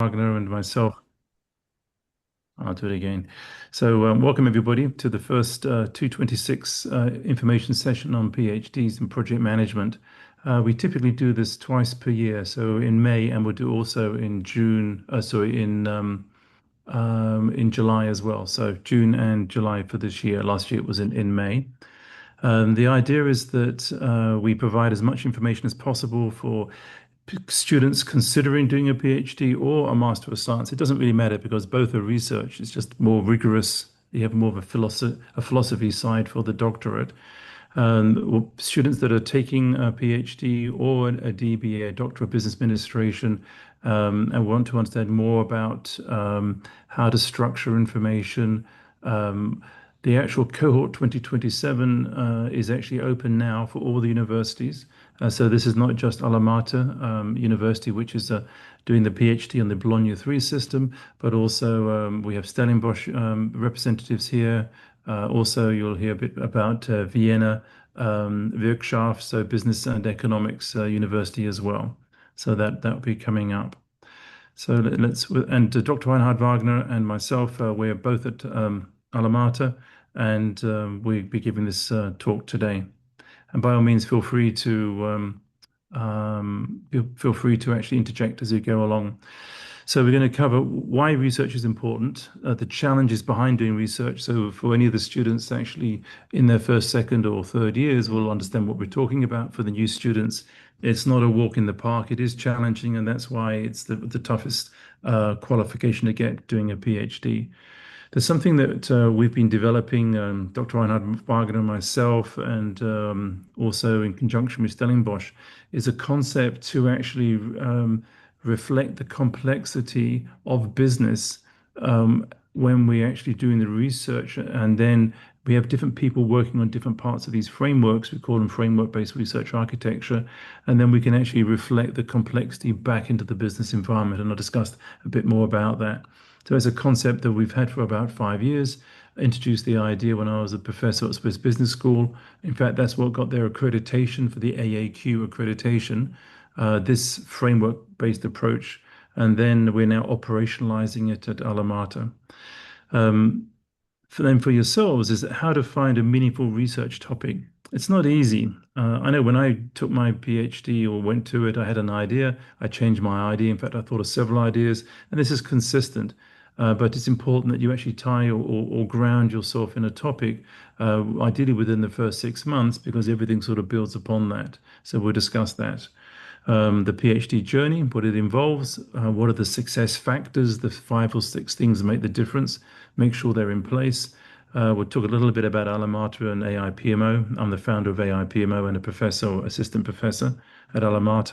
Wagner and myself. I'll do it again. So, welcome everybody to the first 226 information session on PhDs and project management. We typically do this twice per year, so in May, and we'll do also in June, in July as well. So June and July for this year. Last year it was in May. The idea is that we provide as much information as possible for students considering doing a PhD or a Master of Science. It doesn't really matter because both are research. It's just more rigorous. You have more of a philosophy side for the doctorate. Or students that are taking a PhD or a DBA, a Doctor of Business Administration, and want to understand more about how to structure information. The actual cohort 2027 is actually open now for all the universities. So this is not just Alma University, which is doing the PhD on the Bologna 3 system, but also we have Stellenbosch representatives here. Also, you'll hear a bit about Vienna Wirtschaft, so Business and Economics University as well. So that will be coming up. So Dr. Reinhard Wagner and myself, we're both at Alma, and we'll be giving this talk today. And by all means, feel free to actually interject as you go along. So we're going to cover why research is important, the challenges behind doing research. So for any of the students actually in their first, second, or third years will understand what we're talking about. For the new students, it's not a walk in the park. It is challenging, and that's why it's the toughest qualification to get doing a PhD. There's something that we've been developing, Dr. Reinhard Wagner and myself, and also in conjunction with Stellenbosch, is a concept to actually reflect the complexity of business when we're actually doing the research. And then we have different people working on different parts of these frameworks. We call them framework-based research architecture. And then we can actually reflect the complexity back into the business environment. And I'll discuss a bit more about that. So it's a concept that we've had for about 5 years. I introduced the idea when I was a professor at Swiss Business School. In fact, that's what got their accreditation for the AAQ accreditation, this framework-based approach. And then we're now operationalizing it at Alma. For yourselves is how to find a meaningful research topic. It's not easy. I know when I took my PhD or went to it, I had an idea. I changed my idea. In fact, I thought of several ideas, and this is consistent. But it's important that you actually tie or ground yourself in a topic, ideally within the first 6 months, because everything sort of builds upon that. So we'll discuss that. The PhD journey, what it involves, what are the success factors, the 5 or 6 things that make the difference, make sure they're in place. We'll talk a little bit about Alma and AIPMO. I'm the founder of AIPMO and a professor, assistant professor at Alma.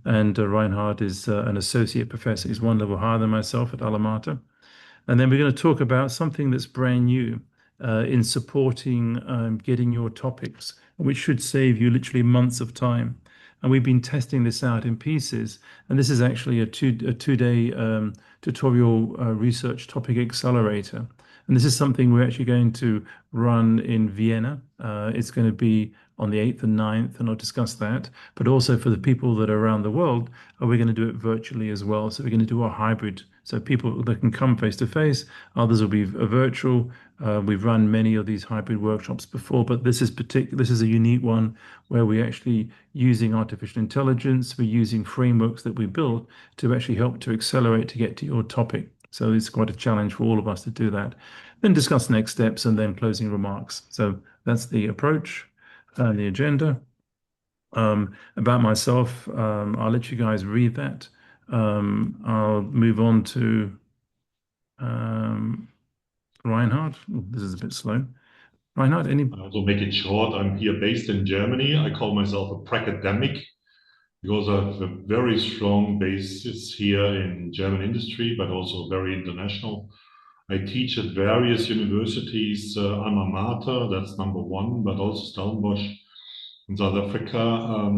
And Reinhard is an associate professor. He's 1 level higher than myself at Alma. And then we're going to talk about something that's brand new in supporting getting your topics, which should save you literally months of time. And we've been testing this out in pieces. And this is actually a two-day tutorial research topic accelerator. And this is something we're actually going to run in Vienna. It's going to be on the 8th and 9th, and I'll discuss that. But also for the people that are around the world, we're going to do it virtually as well. So we're going to do a hybrid. So people that can come face to face, others will be virtual. We've run many of these hybrid workshops before, but this is a unique one where we're actually using artificial intelligence. We're using frameworks that we built to actually help to accelerate to get to your topic. So it's quite a challenge for all of us to do that. Then discuss next steps and then closing remarks. So that's the approach and the agenda. About myself, I'll let you guys read that. I'll move on to Reinhard. Oh, this is a bit slow. Reinhard, any? To make it short, I'm here based in Germany. I call myself a pracademic because I have a very strong basis here in German industry, but also very international. I teach at various universities, Alma Mater, that's number 1, but also Stellenbosch in South Africa,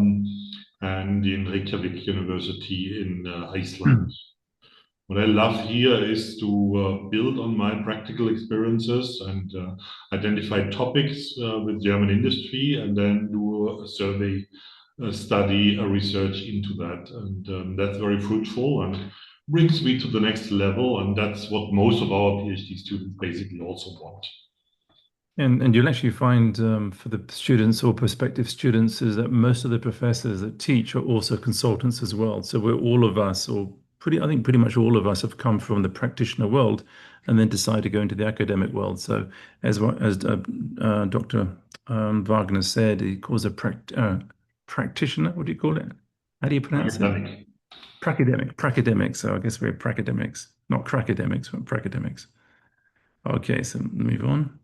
and in Reykjavik University in Iceland. What I love here is to build on my practical experiences and identify topics with German industry and then do a survey, a study, a research into that. And that's very fruitful. And brings me to the next level, and that's what most of our PhD students basically also want. And you'll actually find for the students or prospective students is that most of the professors that teach are also consultants as well. So we're all of us, or I think pretty much all of us have come from the practitioner world and then decide to go into the academic world. So as Dr. Wagner said, he calls a practitioner. What do you call it? How do you pronounce it? Academic. Pracademic. So I guess we're pracademics, not crackademics, but pracademics. Okay, so move on.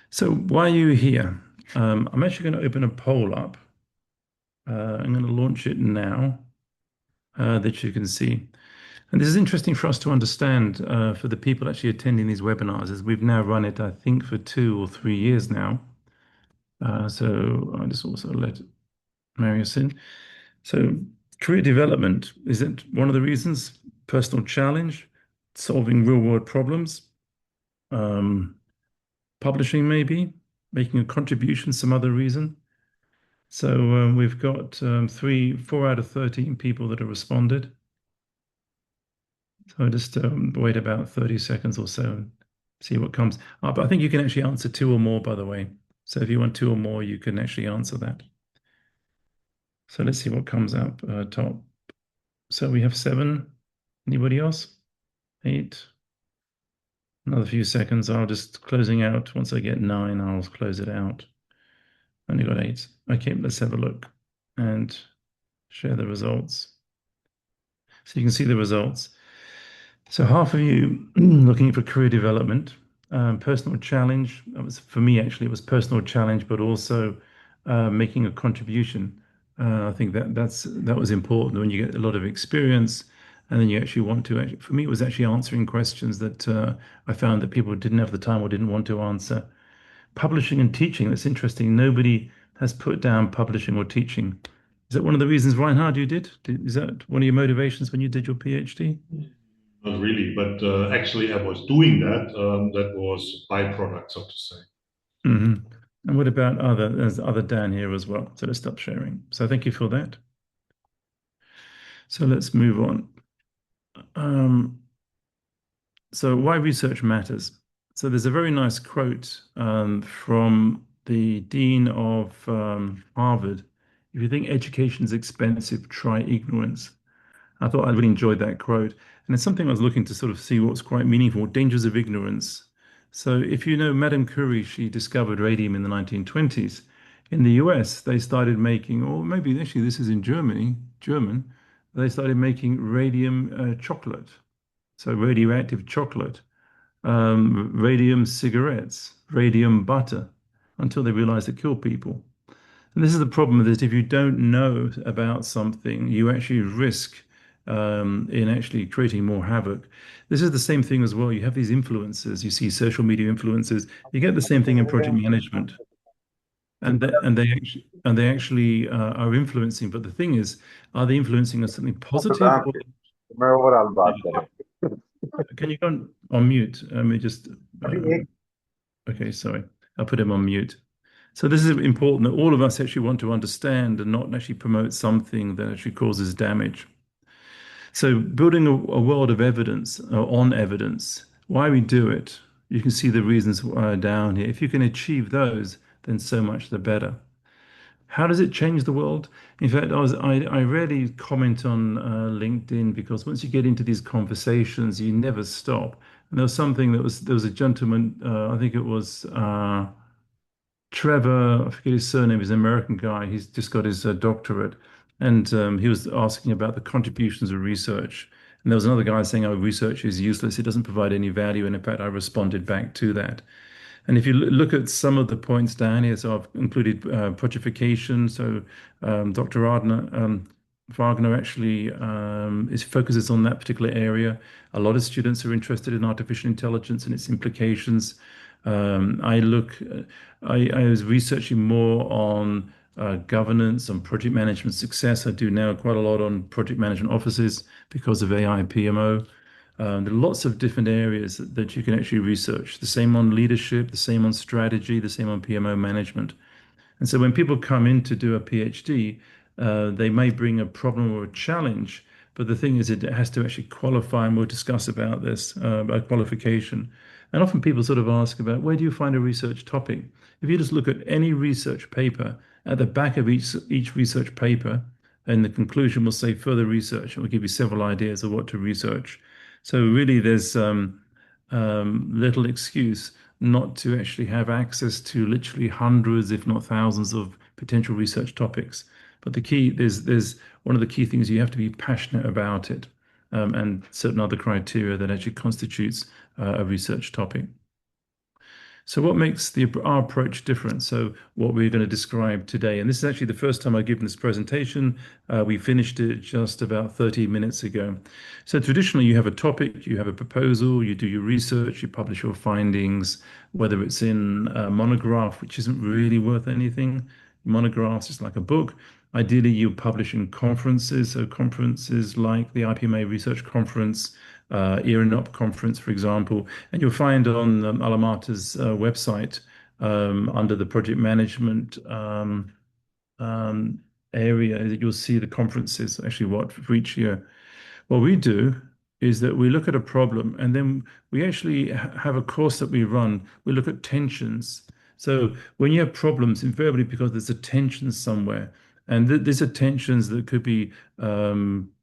So why are you here? I'm actually going to open a poll up. I'm going to launch it now that you can see. And this is interesting for us to understand for the people actually attending these webinars, as we've now run it, I think, for 2 or 3 years now. So I'll just also let Marius in. So career development, is it one of the reasons? Personal challenge, solving real world problems, um, publishing maybe, making a contribution, some other reason. So we've got 4 out of 13 people that have responded. So just wait about 30 seconds or so and see what comes up. I think you can actually answer 2 or more, by the way. So if you want 2 or more, you can actually answer that. So let's see what comes up top. So we have 7. Anybody else? 8. Another few seconds. I'll just closing out. Once I get 9, I'll close it out. Only got 8. Okay, let's have a look and share the results. So you can see the results. So half of you looking for career development, personal challenge. That was for me actually. It was personal challenge, but also making a contribution. I think that was important when you get a lot of experience, and then you actually want to. For me, it was actually answering questions that I found that people didn't have the time or didn't want to answer. Publishing and teaching. That's interesting. Nobody has put down publishing or teaching. Is that one of the reasons, Reinhard, you did? Is that one of your motivations when you did your PhD? Not really, but actually, I was doing that. That was byproduct, so to say. Hmm. And what about there's other Dan here as well. So let's stop sharing. So thank you for that. So let's move on. Um, so why research matters. So there's a very nice quote from the dean of Harvard. If you think education is expensive, try ignorance. I thought I really enjoyed that quote. And it's something I was looking to sort of see what's quite meaningful, dangers of ignorance. So if you know Madame Curie, she discovered radium in the 1920s. In the US, they started making, or maybe actually this is in German, they started making radium chocolate. So radioactive chocolate, radium cigarettes, radium butter, until they realized it killed people. And this is the problem that if you don't know about something, you actually risk in actually creating more havoc. This is the same thing as well. You have these influencers, you see social media influencers. You get the same thing in project management, and they actually are influencing. But the thing is, are they influencing us something positive? Or मैं overall बात करें can you go on mute? Let me just. Okay, sorry. I'll put him on mute. So this is important that all of us actually want to understand and not actually promote something that actually causes damage. So building a world of evidence on evidence, why we do it, you can see the reasons down here. If you can achieve those, then so much the better. How does it change the world? In fact, I rarely comment on LinkedIn because once you get into these conversations, you never stop. And there was something there was a gentleman, I think it was Trevor, I forget his surname, he's an American guy. He's just got his doctorate. And he was asking about the contributions of research. And there was another guy saying, oh, research is useless. It doesn't provide any value. And in fact, I responded back to that. And if you look at some of the points down here, so I've included projectification. So Dr. Wagner actually focuses on that particular area. A lot of students are interested in artificial intelligence and its implications. I was researching more on governance, on project management success. I do now quite a lot on project management offices because of AIPMO. There are lots of different areas that you can actually research. The same on leadership, the same on strategy, the same on PMO management. And so when people come in to do a PhD, they may bring a problem or a challenge, But the thing is, it has to actually qualify, and we'll discuss about this about qualification. And often people sort of ask about where do you find a research topic? If you just look at any research paper, at the back of each research paper, and the conclusion will say further research, and will give you several ideas of what to research. So really, there's little excuse not to actually have access to literally hundreds, if not thousands, of potential research topics. But the key, there's one of the key things you have to be passionate about it, and certain other criteria that actually constitutes a research topic. So what makes our approach different? So what we're going to describe today, and this is actually the first time I've given this presentation. We finished it just about 30 minutes ago. So traditionally you have a topic, you have a proposal, you do your research, you publish your findings, whether it's in a monograph, which isn't really worth anything. Monographs is like a book. Ideally, you publish in conferences, so conferences like the AIPMO Research Conference, ERINOP conference, for example, and you'll find on Alma's website under the project management area that you'll see the conferences, actually what for each year. What we do is that we look at a problem and then we actually have a course that we run. We look at tensions. So when you have problems, invariably because there's a tension somewhere, and these are tensions that could be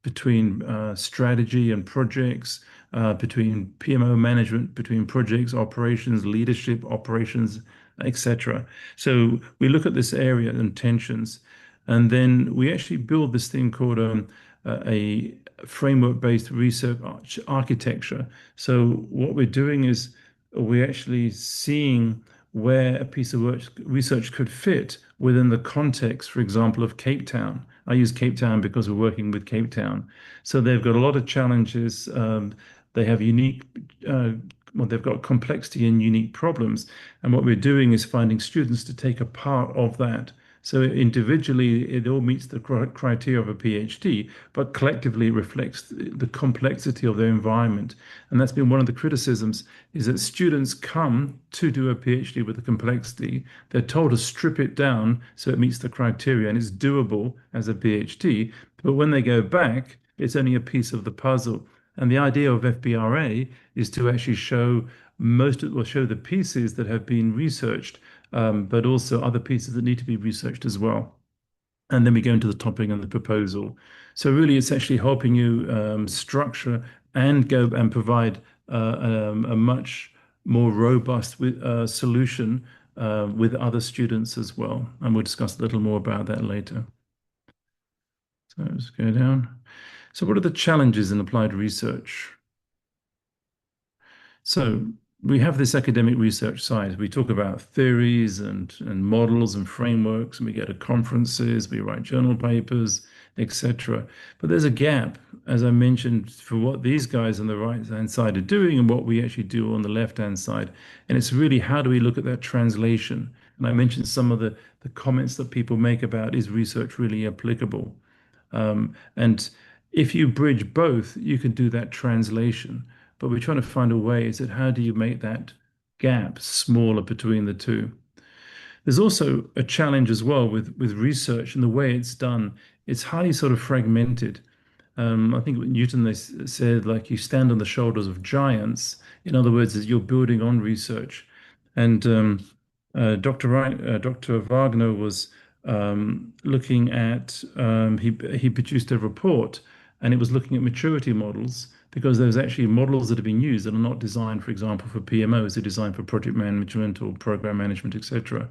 between strategy and projects, between PMO management, between projects, operations, leadership, operations, etc. So we look at this area and tensions, and then we actually build this thing called a framework-based research architecture. So what we're doing is we're actually seeing where a piece of research could fit within the context, for example, of Cape Town. I use Cape Town because we're working with Cape Town. So they've got a lot of challenges. They have well, they've got complexity and unique problems. And what we're doing is finding students to take a part of that. So individually, it all meets the criteria of a PhD, but collectively it reflects the complexity of their environment. And that's been one of the criticisms, is that students come to do a PhD with the complexity. They're told to strip it down so it meets the criteria and it's doable as a PhD. But when they go back, it's only a piece of the puzzle. And the idea of FBRA is to actually show show the pieces that have been researched, but also other pieces that need to be researched as well. And then we go into the topic and the proposal. So really, it's actually helping you structure and go and provide a much more robust solution with other students as well. And we'll discuss a little more about that later. So let's go down. So what are the challenges in applied research? So we have this academic research side. We talk about theories and models and frameworks, and we go to conferences, we write journal papers, etc. But there's a gap, as I mentioned, for what these guys on the right-hand side are doing and what we actually do on the left-hand side. And it's really how do we look at that translation? And I mentioned some of the comments that people make about, is research really applicable? And if you bridge both, you can do that translation. But we're trying to find a way is that how do you make that gap smaller between the two? There's also a challenge as well with research and the way it's done. It's highly sort of fragmented. I think Newton they said like you stand on the shoulders of giants. In other words, is you're building on research. And Dr. Wagner was looking at he produced a report and it was looking at maturity models because there's actually models that have been used that are not designed, for example, for PMOs, they're designed for project management or program management, etc.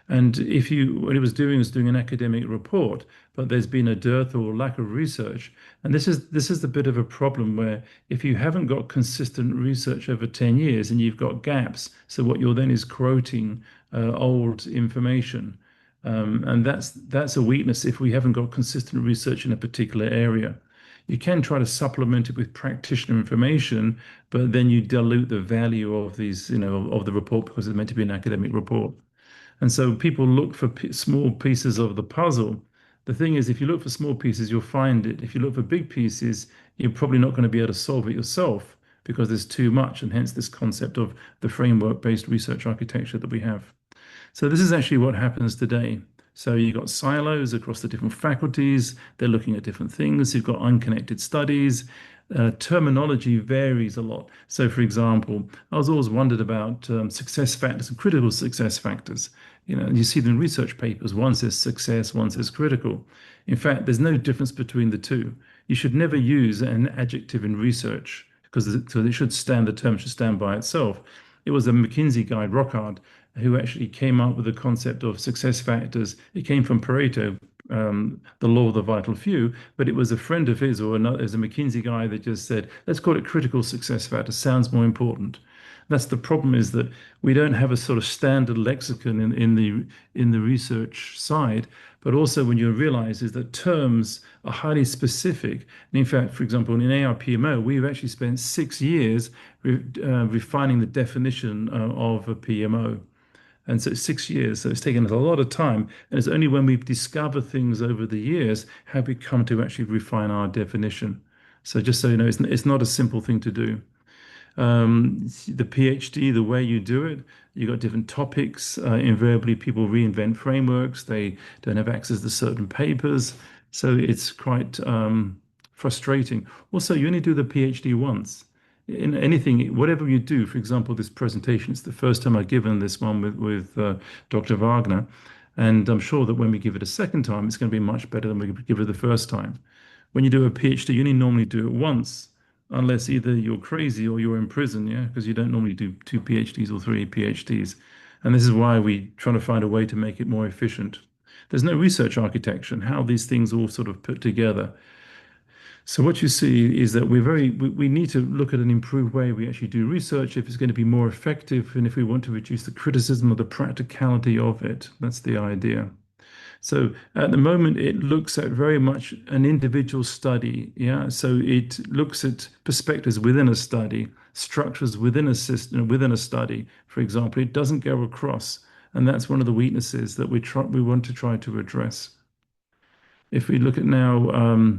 And what he was doing an academic report, but there's been a dearth or lack of research. And this is the bit of a problem where if you haven't got consistent research over 10 years and you've got gaps, so what you're then is quoting old information. And that's a weakness if we haven't got consistent research in a particular area. You can try to supplement it with practitioner information, but then you dilute the value of these, of the report because it's meant to be an academic report. And so people look for small pieces of the puzzle. The thing is, if you look for small pieces, you'll find it. If you look for big pieces, you're probably not going to be able to solve it yourself because there's too much, and hence this concept of the framework-based research architecture that we have. So this is actually what happens today. So you've got silos across the different faculties. They're looking at different things. You've got unconnected studies. Terminology varies a lot. So, for example, I was always wondered about success factors and critical success factors. You see them in research papers. One says success, one says critical. In fact, there's no difference between the two. You should never use an adjective in research because it should stand, the term should stand by itself. It was a McKinsey guy, Rockhard, who actually came up with the concept of success factors. It came from Pareto, the law of the vital few, but it was a friend of his or another, as a McKinsey guy that just said, let's call it critical success factor, sounds more important. That's the problem, is that we don't have a sort of standard lexicon in the research side, but also when you realize is that terms are highly specific. And in fact, for example, in AIPMO, we've actually spent 6 years refining the definition of a PMO. And so it's 6 years. So it's taken us a lot of time. And it's only when we've discovered things over the years have we come to actually refine our definition. So just so you know, it's not a simple thing to do. The PhD, the way you do it, you've got different topics. Invariably, people reinvent frameworks. They don't have access to certain papers. So it's quite frustrating. Also, you only do the PhD once. In anything, whatever you do, for example, this presentation, it's the first time I've given this one with Dr. Wagner. And I'm sure that when we give it a second time, it's going to be much better than we give it the first time. When you do a PhD, you only normally do it once, unless either you're crazy or you're in prison, yeah, because you don't normally do 2 PhDs or 3 PhDs. And this is why we try to find a way to make it more efficient. There's no research architecture and how these things all sort of put together. So what you see is that we need to look at an improved way we actually do research if it's going to be more effective and if we want to reduce the criticism or the practicality of it. That's the idea. So at the moment, it looks at very much an individual study. Yeah. So it looks at perspectives within a study, structures within a system, within a study. For example, it doesn't go across. And that's one of the weaknesses that we want to try to address. If we look at now,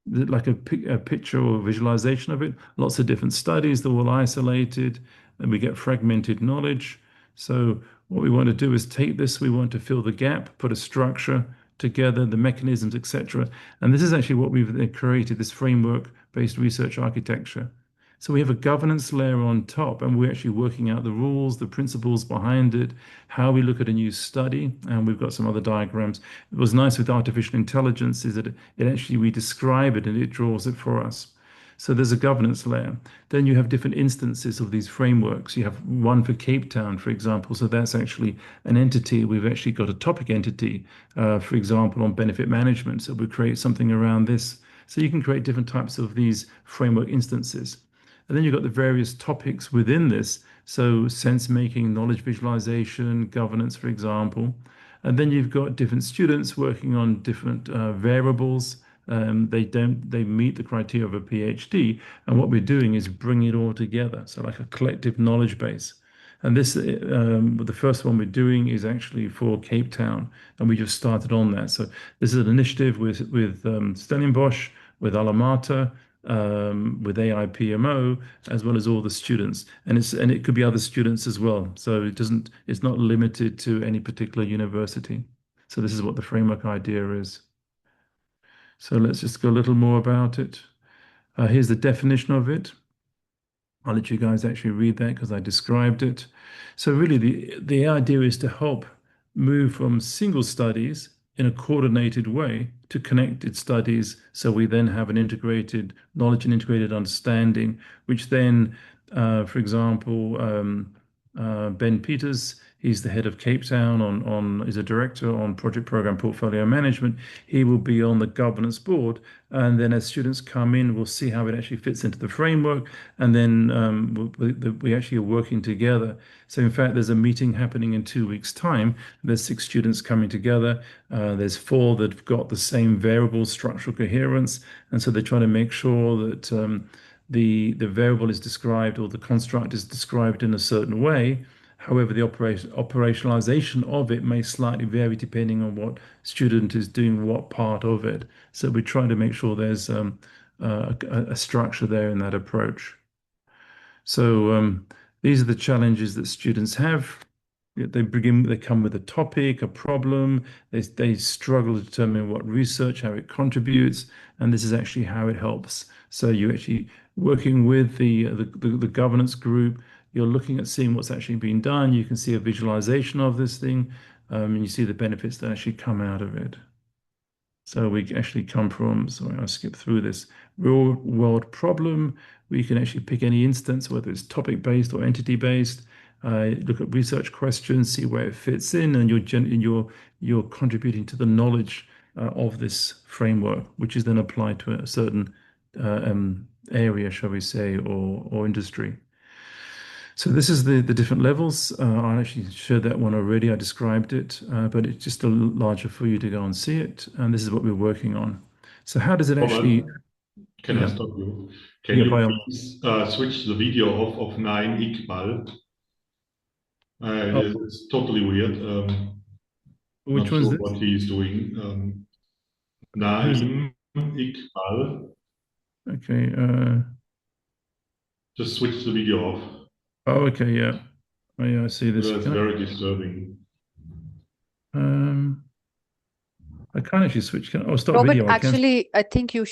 like a picture or visualization of it, lots of different studies, they're all isolated, and we get fragmented knowledge. So what we want to do is take this, we want to fill the gap, put a structure together, the mechanisms, etc. And this is actually what we've created, this framework-based research architecture. So we have a governance layer on top, and we're actually working out the rules, the principles behind it, how we look at a new study, and we've got some other diagrams. It was nice with artificial intelligence is that it actually, we describe it and it draws it for us. So there's a governance layer. Then you have different instances of these frameworks. You have one for Cape Town, for example. So that's actually an entity. We've actually got a topic entity, for example, on benefit management. So we create something around this. So you can create different types of these framework instances. And then you've got the various topics within this. So sense making, knowledge visualization, governance, for example. And then you've got different students working on different variables. They meet the criteria of a PhD. And what we're doing is bringing it all together. So like a collective knowledge base. And this, the first one we're doing is actually for Cape Town, and we just started on that. So this is an initiative with Stellenbosch, with Alma, with AIPMO, as well as all the students, and it could be other students as well. So it's not limited to any particular university. So this is what the framework idea is. So let's just go a little more about it. Here's the definition of it. I'll let you guys actually read that because I described it. So really the idea is to help move from single studies in a coordinated way to connected studies. So we then have an integrated knowledge and integrated understanding, which then, for example, Ben Peters, he's the head of Cape Town is a director on project program portfolio management. He will be on the governance board. And then as students come in, we'll see how it actually fits into the framework. And then we actually are working together. So in fact, there's a meeting happening in 2 weeks' time. There's 6 students coming together. There's 4 that have got the same variable structural coherence. And so they're trying to make sure that the variable is described or the construct is described in a certain way. However, the operationalization of it may slightly vary depending on what student is doing what part of it. So we try to make sure there's a structure there in that approach. So these are the challenges that students have. They come with a topic, a problem. They struggle to determine what research, how it contributes, and this is actually how it helps. So you actually working with the governance group. You're looking at seeing what's actually being done. You can see a visualization of this thing, and you see the benefits that actually come out of it. So we actually come from, sorry, I'll skip through this, real world problem. We can actually pick any instance, whether it's topic-based or entity-based, look at research questions, see where it fits in, and you're contributing to the knowledge of this framework, which is then applied to a certain area, shall we say, or industry. So this is the different levels. I actually showed that one already. I described it, but it's just a little larger for you to go and see it. And this is what we're working on. So how does it actually? Robert, can I stop you? Can Yeah, you by all please switch the video off of 9 Iqbal? oh, It's totally weird. which Not one's sure this? what he is doing. Who's it? Naim Iqbal. Okay. Just switch the video off. Oh, okay. Yeah. Oh, yeah. I see this. That's very disturbing. I can't actually switch. Oh, stop Robert, video. I can. actually, I think you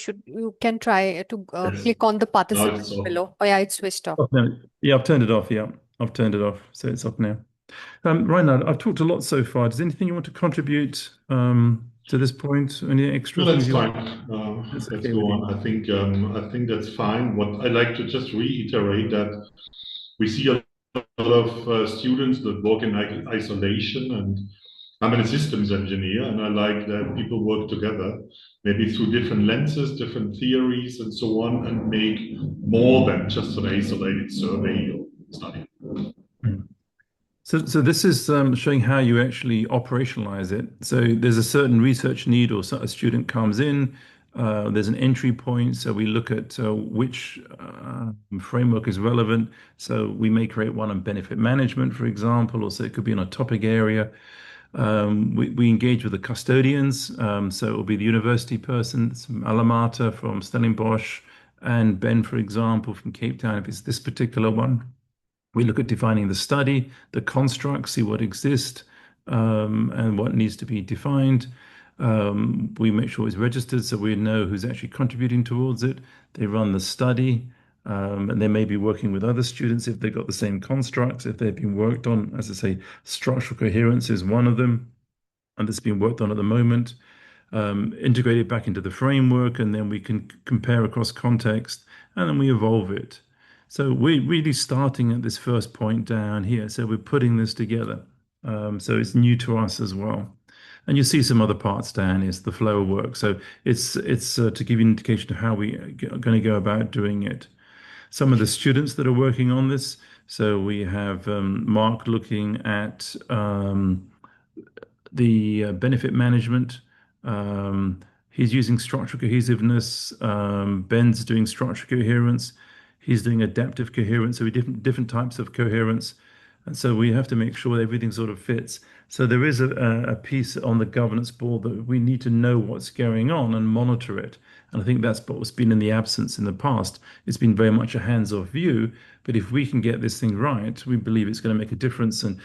can try to Yes. click on the Now participant it's off. below. Oh yeah, it's switched off. Oh, no. Yeah, I've turned it off. Yeah, I've turned it off. So it's off now. Reinhard, I've talked a lot so far. Does anything you want to contribute to this point? Any extra No, things that's you want? fine. That's Let's okay go with you. on. I think that's fine. What I like to just reiterate that we see a lot of students that work in isolation, and I'm a systems engineer, and I like that people work together, maybe through different lenses, different theories, and so on, and make more than just an isolated survey or study. So this is showing how you actually operationalize it. So there's a certain research need, or a student comes in. There's an entry point, so we look at which framework is relevant. So we may create one on benefit management, for example, or so it could be on a topic area. We engage with the custodians, so it will be the university person, some Alma from Stellenbosch, and Ben, for example, from Cape Town, if it's this particular one. We look at defining the study, the construct, see what exists, and what needs to be defined. We make sure it's registered so we know who's actually contributing towards it. They run the study, and they may be working with other students if they've got the same constructs, if they've been worked on. As I say, structural coherence is one of them, and that's being worked on at the moment. Integrate it back into the framework, and then we can compare across context, and then we evolve it. So we're really starting at this first point down here. So we're putting this together. So it's new to us as well. And you see some other parts down here, the flow of work. So it's to give you an indication of how we are going to go about doing it. Some of the students that are working on this. So we have Mark looking at the benefit management. He's using structural cohesiveness. Ben's doing structural coherence. He's doing adaptive coherence. So we different types of coherence. And so we have to make sure everything sort of fits. So there is a piece on the governance board that we need to know what's going on and monitor it. And I think that's what's been in the absence in the past. It's been very much a hands-off view. But if we can get this thing right, we believe it's going to make a difference. And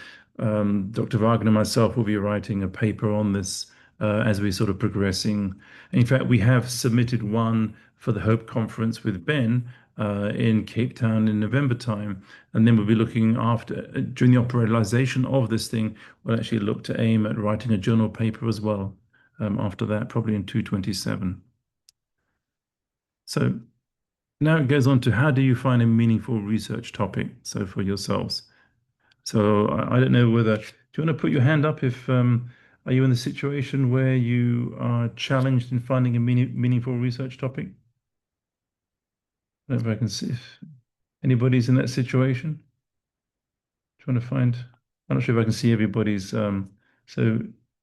Dr. Wagner and myself will be writing a paper on this as we're sort of progressing. In fact, we have submitted one for the Hope Conference with Ben in Cape Town in November time. And then we'll be looking after, during the operationalization of this thing, we'll actually look to aim at writing a journal paper as well after that, probably in 227. So now it goes on to how do you find a meaningful research topic? So for yourselves. So I don't know whether, do you want to put your hand up if, are you in the situation where you are challenged in finding a meaningful research topic? I don't know if I can see if anybody's in that situation. Trying to find, I'm not sure if I can see everybody's, so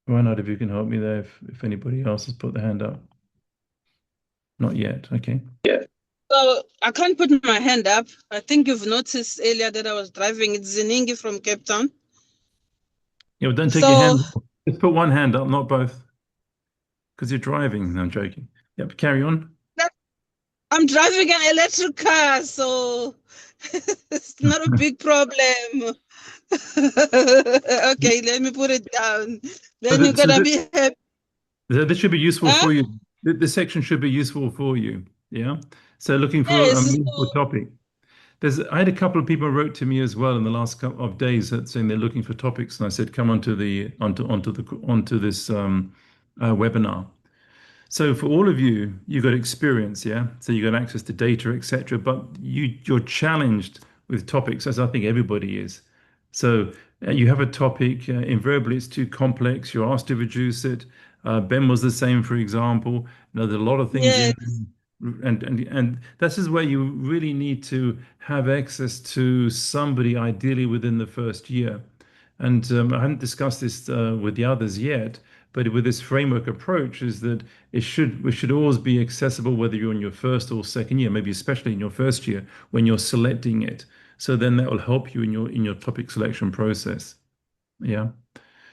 Reinhard, if you can help me there, if anybody else has put their hand up. Not yet, okay. Yeah. So I can't put my hand up. I think you've noticed earlier that I was driving. It's Ziningi from Cape Town. Yeah, well, don't take your hand. Just put one hand up, not both. Because you're driving. No, I'm joking. Yep, carry on. I'm driving an electric car, so it's not a big problem. Okay, let me put it down. Then you're So gonna be happy. this should be useful Huh? for you. This section should be useful for you. Yeah. So looking for a Yes. meaningful topic. I had a couple of people wrote to me as well in the last couple of days saying they're looking for topics, and I said, come onto this webinar. So for all of you, you've got experience, yeah. So you got access to data, etc. But you're challenged with topics, as I think everybody is. So you have a topic. Invariably, it's too complex. You're asked to reduce it. Ben was the same, for example. You know, there are a lot of things Yes. in, and this is where you really need to have access to somebody, ideally within the first year. And I haven't discussed this with the others yet, but with this framework approach, is that we should always be accessible, whether you're in your first or second year, maybe especially in your first year when you're selecting it. So then that will help you in your topic selection process. Yeah.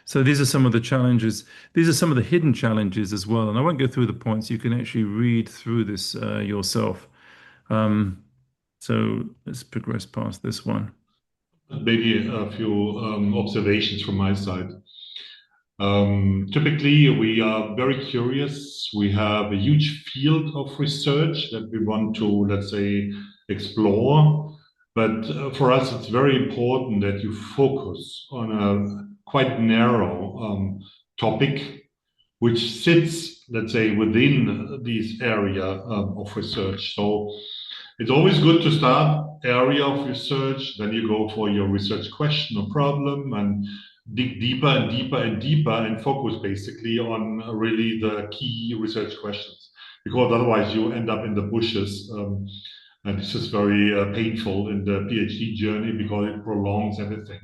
So these are some of the challenges. These are some of the hidden challenges as well. And I won't go through the points. You can actually read through this yourself. So let's progress past this one. Maybe a few observations from my side. Typically, we are very curious. We have a huge field of research that we want to, let's say, explore. But for us, it's very important that you focus on a quite narrow topic, which sits, let's say, within this area of research. So it's always good to start area of research, then you go for your research question or problem and dig deeper and deeper and deeper and focus basically on really the key research questions. Because otherwise you end up in the bushes. And this is very painful in the PhD journey because it prolongs everything.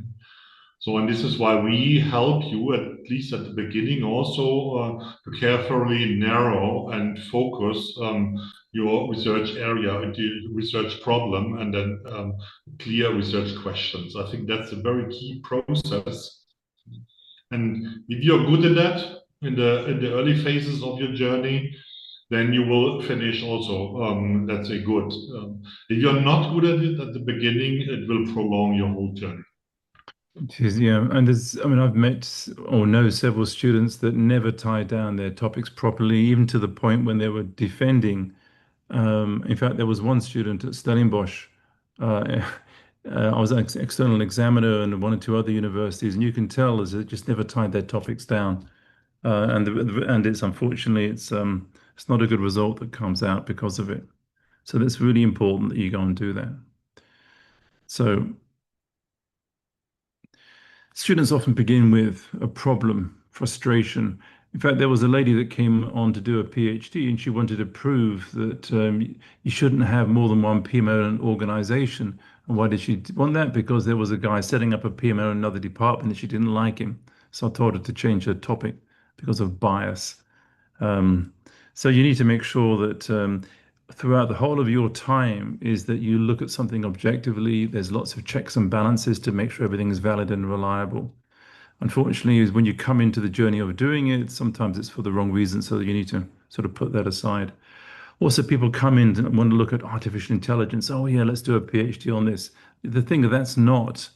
So, and this is why we help you, at least at the beginning, also to carefully narrow and focus your research area into research problem and then clear research questions. I think that's a very key process. And if you're good at that in the early phases of your journey, then you will finish also, let's say, good. If you're not good at it at the beginning, it will prolong your whole journey. Yeah, and I mean, I've met or know several students that never tie down their topics properly, even to the point when they were defending. In fact, there was one student at Stellenbosch. I was an external examiner and one or two other universities, and you can tell is they just never tied their topics down. And it's unfortunately it's not a good result that comes out because of it. So that's really important that you go and do that. So students often begin with a problem, frustration. In fact, there was a lady that came on to do a PhD, and she wanted to prove that you shouldn't have more than one PMO in an organization. And why did she want that? Because there was a guy setting up a PMO in another department and she didn't like him. So I told her to change her topic because of bias. So you need to make sure that throughout the whole of your time is that you look at something objectively. There's lots of checks and balances to make sure everything is valid and reliable. Unfortunately, is when you come into the journey of doing it, sometimes it's for the wrong reason, so you need to sort of put that aside. Also, people come in and want to look at artificial intelligence. Oh yeah, let's do a PhD on this. The thing that's not,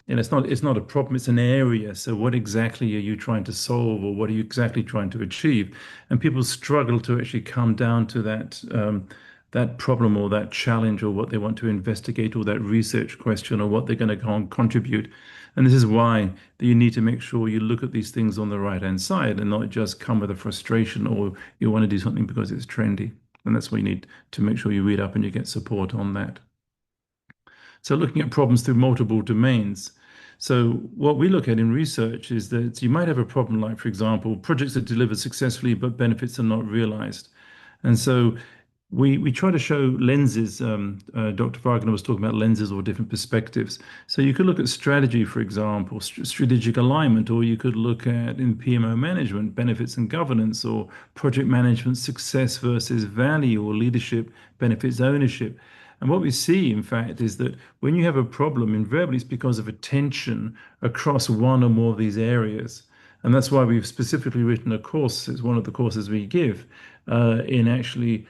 it's not a problem. It's an area. So what exactly are you trying to solve, or what are you exactly trying to achieve? And people struggle to actually come down to that problem or that challenge or what they want to investigate or that research question or what they're going to go and contribute. And this is why you need to make sure you look at these things on the right-hand side and not just come with a frustration or you want to do something because it's trendy. And that's why you need to make sure you read up and you get support on that. So looking at problems through multiple domains. So what we look at in research is that you might have a problem like, for example, projects are delivered successfully, but benefits are not realized. And so we try to show lenses. Dr. Wagner was talking about lenses or different perspectives. So you could look at strategy, for example, strategic alignment, or you could look at in PMO management, benefits and governance, or project management, success versus value, or leadership, benefits, ownership. And what we see, in fact, is that when you have a problem, invariably it's because of a tension across one or more of these areas. And that's why we've specifically written a course, it's one of the courses we give, in actually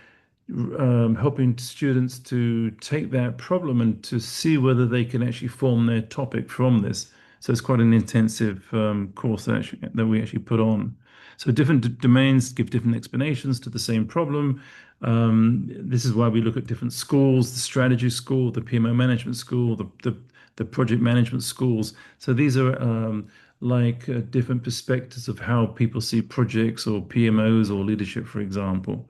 helping students to take that problem and to see whether they can actually form their topic from this. So it's quite an intensive course that we actually put on. So different domains give different explanations to the same problem. This is why we look at different schools, the strategy school, the PMO management school, the project management schools. So these are different perspectives of how people see projects or PMOs or leadership, for example.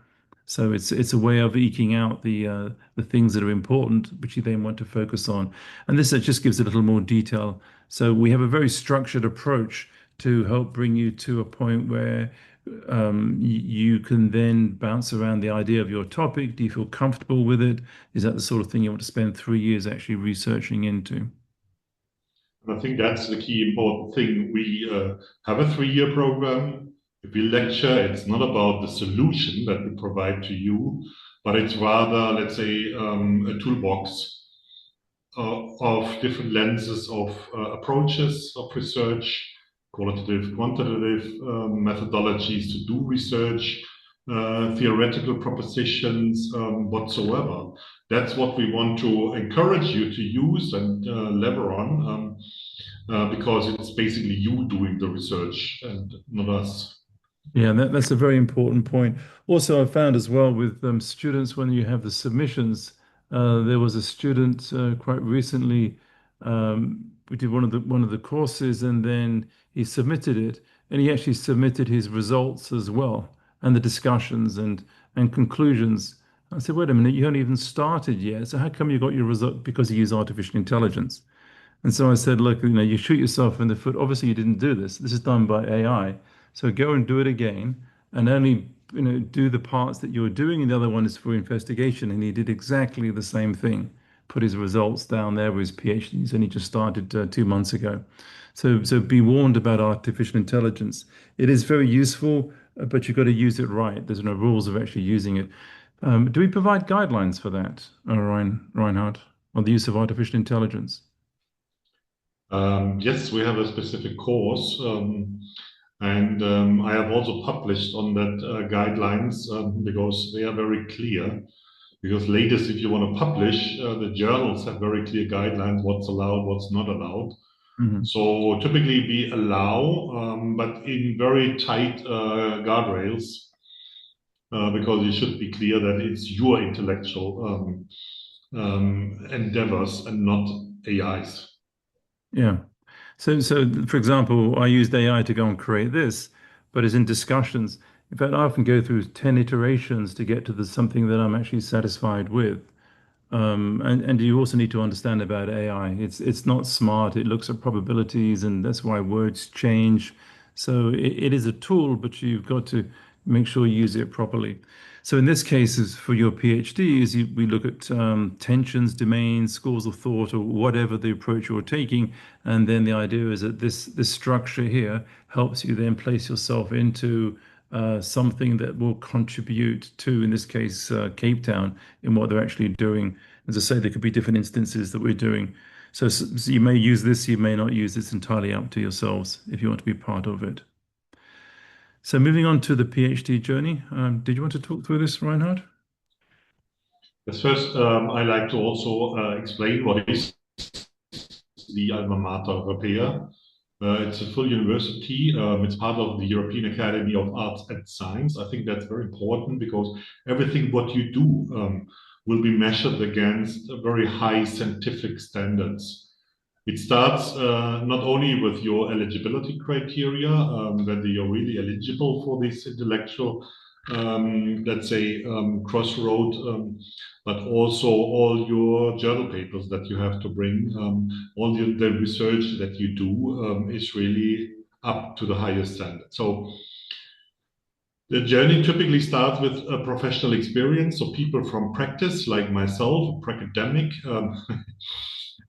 So it's a way of eking out the things that are important, which you then want to focus on. And this just gives a little more detail. So we have a very structured approach to help bring you to a point where you can then bounce around the idea of your topic. Do you feel comfortable with it? Is that the sort of thing you want to spend 3 years actually researching into? And I think that's the key important thing. We have a 3-year program. If we lecture, it's not about the solution that we provide to you, but it's rather, let's say, a toolbox of different lenses of approaches of research, qualitative, quantitative methodologies to do research, theoretical propositions whatsoever. That's what we want to encourage you to use and lever on, because it's basically you doing the research and not us. Yeah, that's a very important point. Also, I found as well with students when you have the submissions, there was a student quite recently. We did one of the courses, and then he submitted it, and he actually submitted his results as well, and the discussions and conclusions. I said, wait a minute, you haven't even started yet. So how come you got your result? Because you use artificial intelligence. And so I said, look, you shoot yourself in the foot. Obviously, you didn't do this. This is done by AI. So go and do it again, and only do the parts that you're doing, and the other one is for investigation. And he did exactly the same thing. Put his results down there with his PhD. He's only just started 2 months ago. So be warned about artificial intelligence. It is very useful, but you've got to use it right. There's no rules of actually using it. Do we provide guidelines for that, Reinhard, on the use of artificial intelligence? Yes, we have a specific course, and I have also published on that guidelines because they are very clear. Because latest, if you want to publish, the journals have very clear guidelines, what's allowed, what's not allowed. Mm-hmm. So typically we allow, but in very tight guardrails, because it should be clear that it's your intellectual endeavors and not AI's. Yeah. So for example, I used AI to go and create this, but it's in discussions. In fact, I often go through 10 iterations to get to something that I'm actually satisfied with. And you also need to understand about AI. It's not smart. It looks at probabilities, and that's why words change. So it is a tool, but you've got to make sure you use it properly. So in this case, is for your PhD, we look at tensions, domains, schools of thought, or whatever the approach you're taking, and then the idea is that this structure here helps you then place yourself into something that will contribute to, in this case, Cape Town, in what they're actually doing. As I say, there could be different instances that we're doing. So you may use this, you may not use this, entirely up to yourselves if you want to be part of it. So moving on to the PhD journey, did you want to talk through this, Reinhard? Yes, first, I like to also explain what is the Alma Mater Europaea. It's a full university. It's part of the European Academy of Arts and Science. I think that's very important because everything what you do will be measured against very high scientific standards. It starts not only with your eligibility criteria, whether you're really eligible for this intellectual, let's say, crossroad, but also all your journal papers that you have to bring, all the research that you do is really up to the highest standard. So the journey typically starts with a professional experience, so people from practice, like myself, a academic.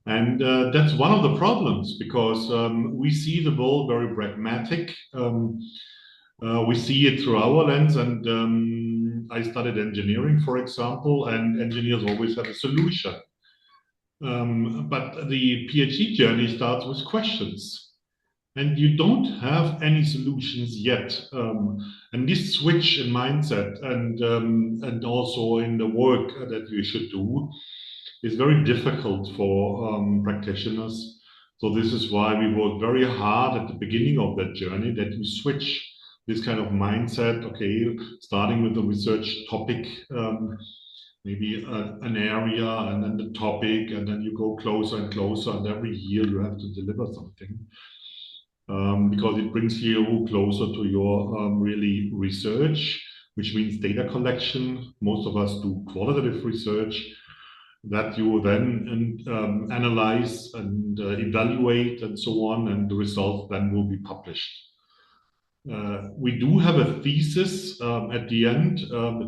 And that's one of the problems because we see the world very pragmatic. We see it through our lens, and I studied engineering, for example, and engineers always have a solution. But the PhD journey starts with questions. and you don't have any solutions yet. And this switch in mindset and also in the work that you should do is very difficult for practitioners. So this is why we work very hard at the beginning of that journey, that you switch this kind of mindset. Okay, starting with the research topic, maybe an area, and then the topic, and then you go closer and closer, and every year you have to deliver something. Because it brings you closer to your really research, which means data collection. Most of us do qualitative research that you then analyze and evaluate and so on, and the results then will be published. We do have a thesis at the end,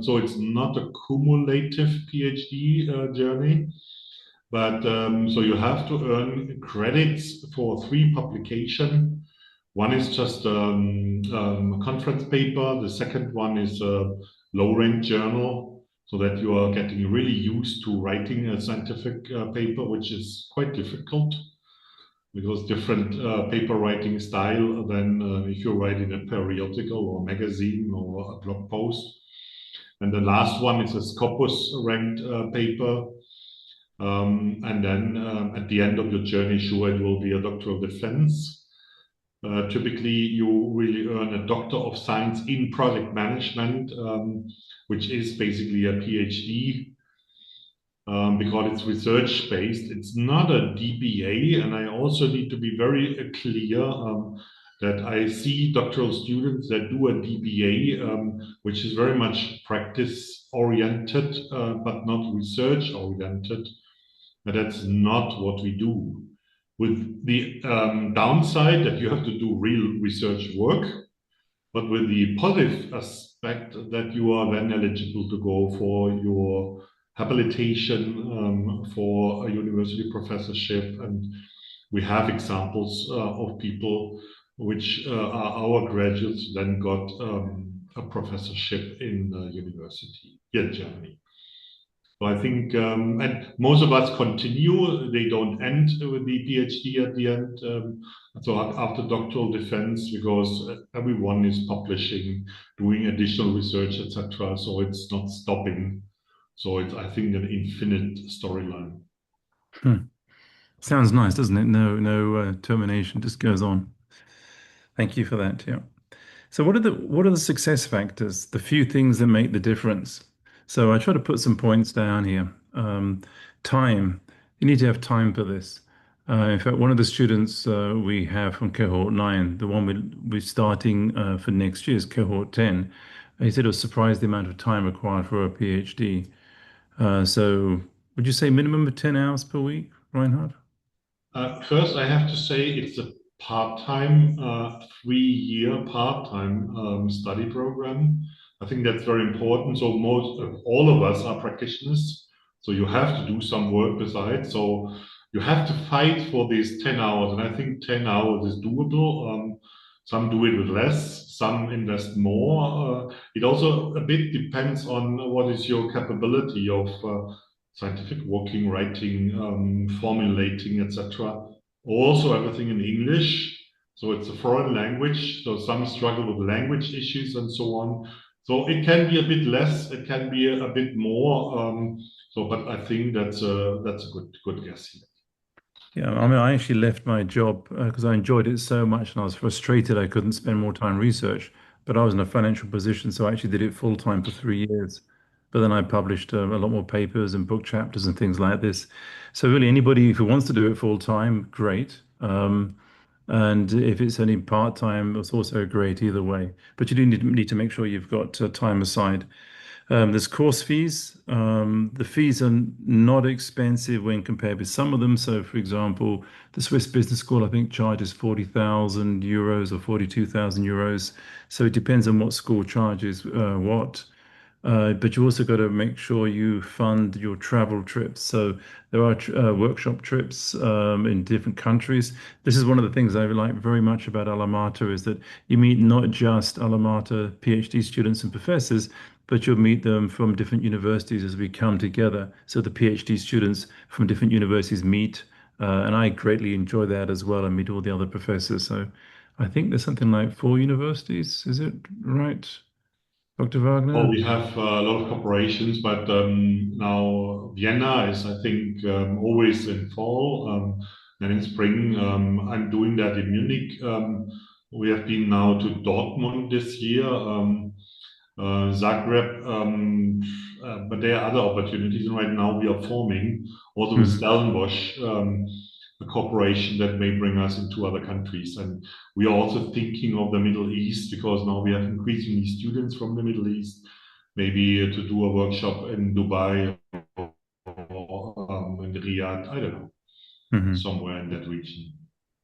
so it's not a cumulative PhD journey. But so you have to earn credits for 3 publications. One is just a conference paper. The second one is a low-ranked journal, so that you are getting really used to writing a scientific paper, which is quite difficult because different paper writing style than if you write in a periodical or magazine or a blog post. And the last one is a Scopus ranked paper. And then at the end of your journey, sure, it will be a doctoral defense. Typically, you really earn a Doctor of Science in Project Management, which is basically a PhD because it's research-based. It's not a DBA, and I also need to be very clear that I see doctoral students that do a DBA, which is very much practice-oriented, but not research-oriented. But that's not what we do. With the downside that you have to do real research work, but with the positive aspect that you are then eligible to go for your habilitation for a university professorship. And we have examples of people which are our graduates then got a professorship in a university here in Germany. So I think, and most of us continue, they don't end with the PhD at the end. So after doctoral defense, because everyone is publishing, doing additional research, etc. So it's not stopping. So it's, I think, an infinite storyline. Sounds nice, doesn't it? No termination, just goes on. Thank you for that. Yeah. So what are the success factors, the few things that make the difference? So I try to put some points down here. Time. You need to have time for this. In fact, one of the students we have from cohort 9, the one we're starting for next year is cohort 10. He said it was surprised the amount of time required for a PhD. So would you say minimum of 10 hours per week, Reinhard? First, I have to say it's a part-time, 3-year part-time study program. I think that's very important. So all of us are practitioners. So you have to do some work besides. So you have to fight for these 10 hours. And I think 10 hours is doable. Some do it with less, some invest more. It also a bit depends on what is your capability of scientific working, writing, formulating, etc. Also everything in English. So it's a foreign language. So some struggle with language issues and so on. So it can be a bit less, it can be a bit more. But I think that's a good guess here. Yeah, I mean, I actually left my job because I enjoyed it so much and I was frustrated I couldn't spend more time research. But I was in a financial position, so I actually did it full time for 3 years. But then I published a lot more papers and book chapters and things like this. So really, anybody who wants to do it full time, great. And if it's only part time, it's also great either way. But you do need to make sure you've got time aside. There's course fees. The fees are not expensive when compared with some of them. So, for example, the Swiss Business School, I think, charges 40,000 euros or 42,000 euros. So it depends on what school charges what. But you also got to make sure you fund your travel trips. So there are workshop trips in different countries. This is one of the things I like very much about Alma is that you meet not just Alma PhD students and professors, but you'll meet them from different universities as we come together. So the PhD students from different universities meet And I greatly enjoy that as well and meet all the other professors. So I think there's something like 4 universities. Is it right, Dr. Oh, Wagner? we have a lot of corporations, but now Vienna is, I think, always in fall, and in spring. I'm doing that in Munich. We have been now to Dortmund this year, Zagreb, but there are other opportunities. And right now we are forming also with Mhm. Stellenbosch a cooperation that may bring us into other countries. And we are also thinking of the Middle East because now we have increasingly students from the Middle East, maybe to do a workshop in Dubai or in Riyadh, I don't know, Mhm. somewhere in that region.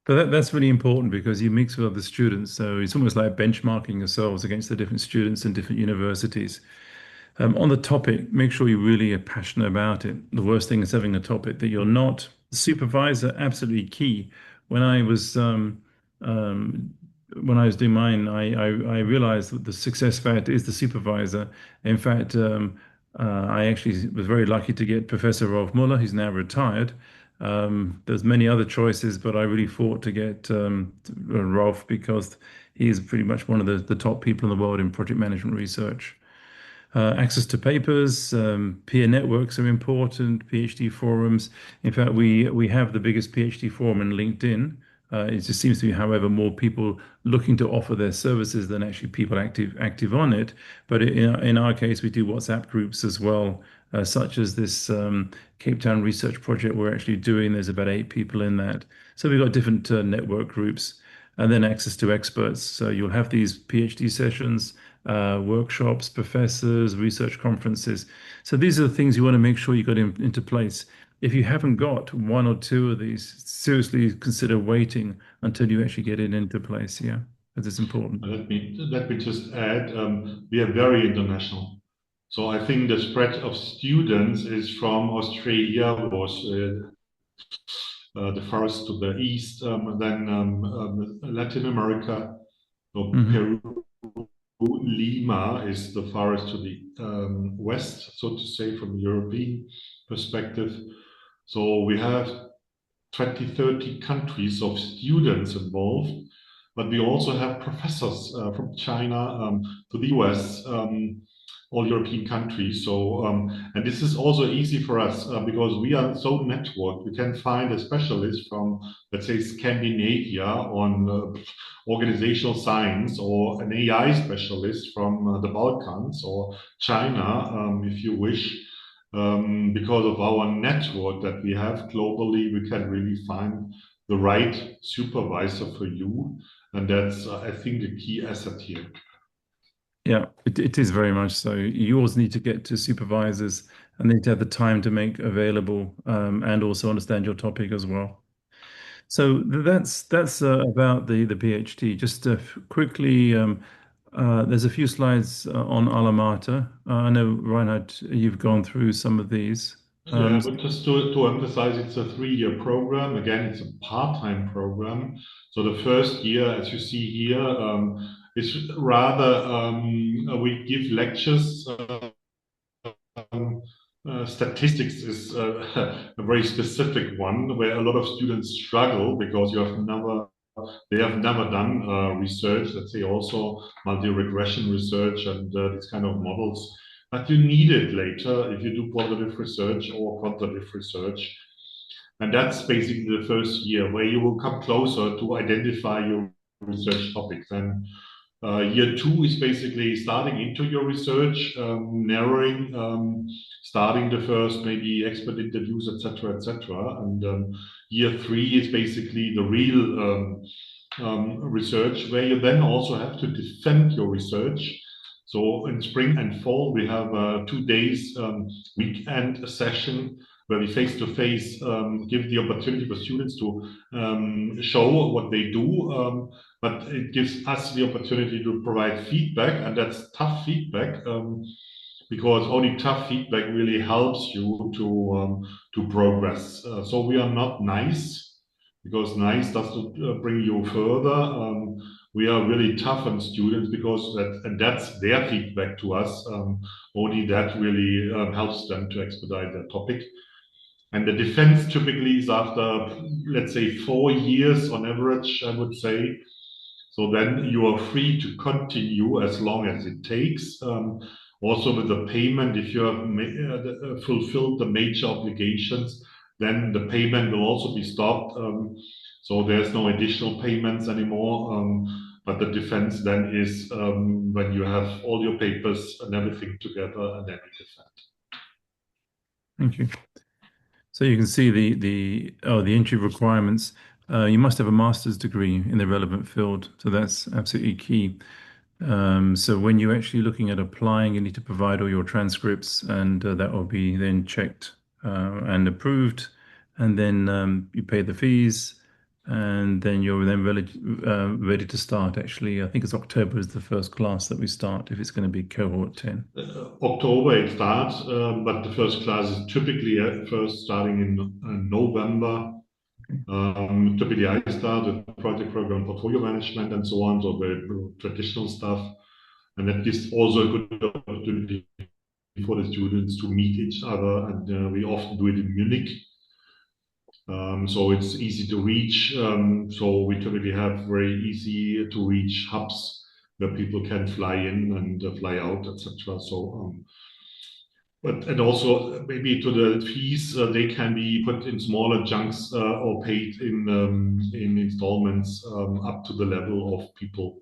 But that's really important because you mix with other students. So it's almost like benchmarking yourselves against the different students in different universities. On the topic, make sure you really are passionate about it. The worst thing is having a topic that you're not. The supervisor, absolutely key. When I was um, when I was doing mine, I realized that the success factor is the supervisor. In fact, I actually was very lucky to get Professor Rolf Muller, who's now retired. There's many other choices, but I really fought to get Rolf because he is pretty much one of the top people in the world in project management research. Access to papers, peer networks are important, PhD forums. In fact, we have the biggest PhD forum in LinkedIn. It just seems to be, however, more people looking to offer their services than actually people active on it. But in our case, we do WhatsApp groups as well, such as this Cape Town research project we're actually doing. There's about 8 people in that. So we've got different network groups and then access to experts. So you'll have these PhD sessions, workshops, professors, research conferences. So these are the things you want to make sure you got into place. If you haven't got one or two of these, seriously consider waiting until you actually get it into place. Yeah, because it's important. Let me just add, we are very international. So I think the spread of students is from Australia was the farthest to the east, then Latin America, so Hmm. Peru, Lima is the farthest to the west, so to say, from the European perspective. So we have 20, 30 countries of students involved, but we also have professors from China to the US, all European countries. So, and this is also easy for us because we are so networked. We can find a specialist from, let's say, Scandinavia on organizational science, or an AI specialist from the Balkans or China, if you wish. Because of our network that we have globally, we can really find the right supervisor for you. And that's, I think, the key asset here. Yeah, it is very much so. You always need to get to supervisors and need to have the time to make available and also understand your topic as well. So that's about the PhD. Just quickly, there's a few slides on Alma. I know Reinhard, you've gone through some of these. Yeah, but just to emphasize, it's a 3-year program. Again, it's a part-time program. So the first year, as you see here, is rather we give lectures. Statistics is a very specific one where a lot of students struggle because they have never done research, let's say also multi-regression research and these kind of models. But you need it later if you do qualitative research or quantitative research. And that's basically the first year where you will come closer to identify your research topics. And year 2 is basically starting into your research, narrowing, starting the first maybe expert interviews, etc., etc. And year 3 is basically the real research, where you then also have to defend your research. So in spring and fall, we have 2 days weekend session where we face to face give the opportunity for students to show what they do. But it gives us the opportunity to provide feedback, and that's tough feedback, because only tough feedback really helps you to progress. So we are not nice, because nice doesn't bring you further. We are really tough on students because that's their feedback to us. Only that really helps them to expedite their topic. And the defense typically is after, let's say, 4 years on average, I would say. So then you are free to continue as long as it takes. Also with the payment, if you have fulfilled the major obligations, then the payment will also be stopped. So there's no additional payments anymore. But the defense then is when you have all your papers and everything together, and then you defend. Thank you. So you can see the entry requirements. You must have a master's degree in the relevant field, so that's absolutely key. So when you're actually looking at applying, you need to provide all your transcripts, and that will be then checked and approved, and then you pay the fees, and then you're then ready to start. Actually, I think it's October is the first class that we start if it's going to be cohort 10. October it starts, but the first class is typically first starting in November. Typically, I start with project program, portfolio management, and so on, so very traditional stuff. And that gives also a good opportunity for the students to meet each other. And we often do it in Munich. So it's easy to reach. So we typically have very easy to reach hubs where people can fly in and fly out, etc. So, and also maybe to the fees, they can be put in smaller chunks or paid in installments up to the level of people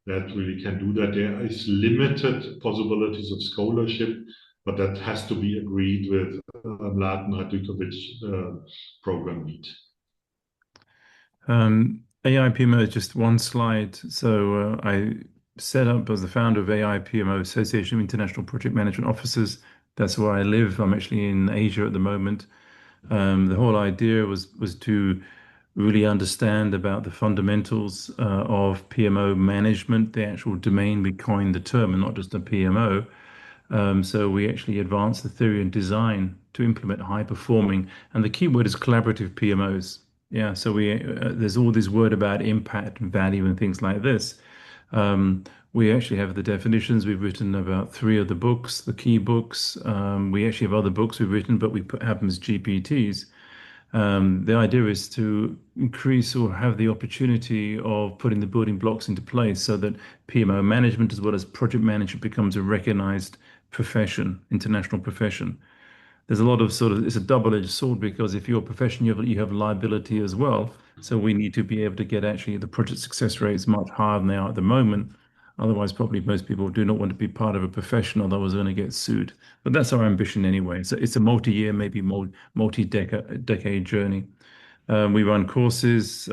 that really can do that. There is limited possibilities of scholarship, but that has to be agreed with Mladen Radukovic, the program lead. AIPMO is just one slide. So I set up as the founder of AIPMO, Association of International Project Management Officers. That's where I live. I'm actually in Asia at the moment. The whole idea was to really understand about the fundamentals of PMO management, the actual domain. We coined the term, and not just a PMO. So we actually advanced the theory and design to implement high performing, and the key word is collaborative PMOs. Yeah, so there's all this word about impact and value and things like this. We actually have the definitions. We've written about 3 of the books, the key books. We actually have other books we've written, but we have them as GPTs. The idea is to increase or have the opportunity of putting the building blocks into place so that PMO management as well as project management becomes a recognized profession, international profession. There's a lot of it's a double-edged sword because if you're a profession, you have liability as well. So we need to be able to get actually the project success rates much higher than they are at the moment. Otherwise, probably most people do not want to be part of a profession, otherwise they're going to get sued. But that's our ambition anyway. So it's a multi-year, maybe multi-decade journey. We run courses,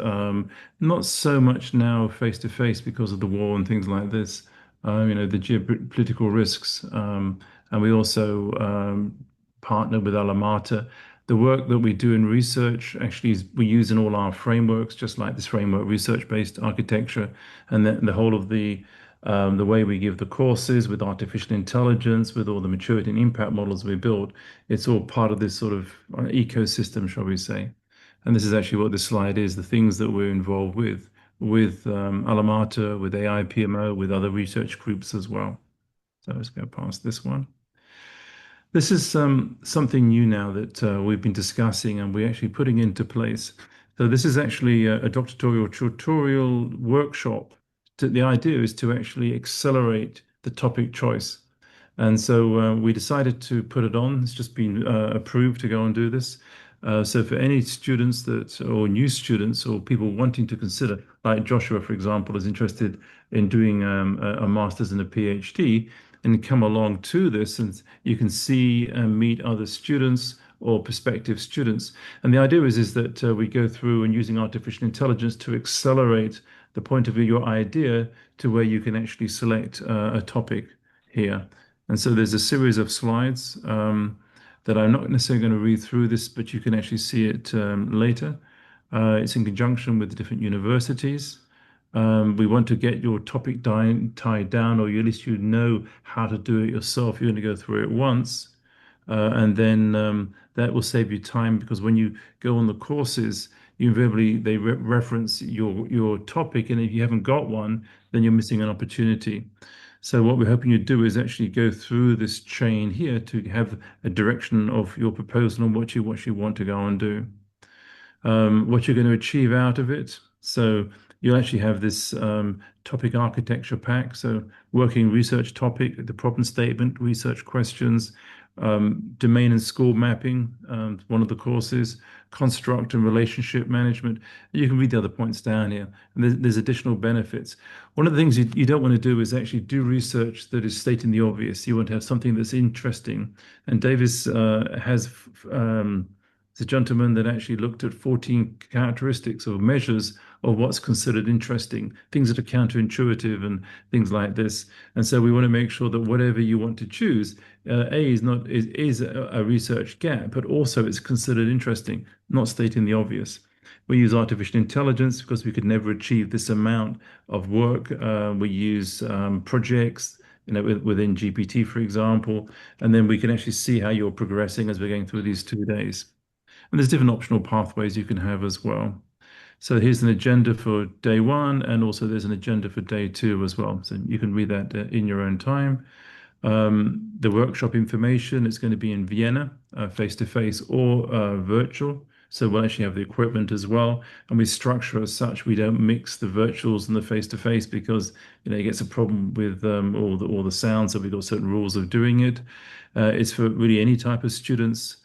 not so much now face-to-face because of the war and things like this, the geopolitical risks. And we also partner with Alma. The work that we do in research actually is we use in all our frameworks, just like this framework, research-based architecture, and the whole of the way we give the courses with artificial intelligence, with all the maturity and impact models we build. It's all part of this sort of ecosystem, shall we say. And this is actually what this slide is, the things that we're involved with Alma, with AIPMO, with other research groups as well. So let's go past this one. This is something new now that we've been discussing and we're actually putting into place. So this is actually a doctoral tutorial workshop. The idea is to actually accelerate the topic choice. And so we decided to put it on. It's just been approved to go and do this. So for any students or new students or people wanting to consider, like Joshua, for example, is interested in doing a master's and a PhD, and come along to this, and you can see and meet other students or prospective students. And the idea is that we go through and using artificial intelligence to accelerate the point of view, your idea, to where you can actually select a topic here. And so there's a series of slides that I'm not necessarily going to read through this, but you can actually see it later. It's in conjunction with the different universities. We want to get your topic tied down, or at least you know how to do it yourself. You're going to go through it once, and then that will save you time, because when you go on the courses, they reference your topic, and if you haven't got one, then you're missing an opportunity. So what we're hoping you do is actually go through this chain here to have a direction of your proposal and what you want to go and do. What you're going to achieve out of it. So you'll actually have this topic architecture pack. So working research topic, the problem statement, research questions, domain and score mapping, one of the courses, construct and relationship management. You can read the other points down here. And there's additional benefits. One of the things you don't want to do is actually do research that is stating the obvious. You want to have something that's interesting. And Davis has the gentleman that actually looked at 14 characteristics or measures of what's considered interesting, things that are counterintuitive and things like this. And so we want to make sure that whatever you want to choose, is a research gap, but also it's considered interesting, not stating the obvious. We use artificial intelligence because we could never achieve this amount of work. We use projects, within GPT, for example, and then we can actually see how you're progressing as we're going through these 2 days. And there's different optional pathways you can have as well. So here's an agenda for day 1, and also there's an agenda for day 2 as well. So you can read that in your own time. The workshop information is going to be in Vienna, face-to-face or virtual. So we'll actually have the equipment as well. And we structure as such, we don't mix the virtuals and the face-to-face because, it gets a problem with all the sounds. So we've got certain rules of doing it. It's for really any type of students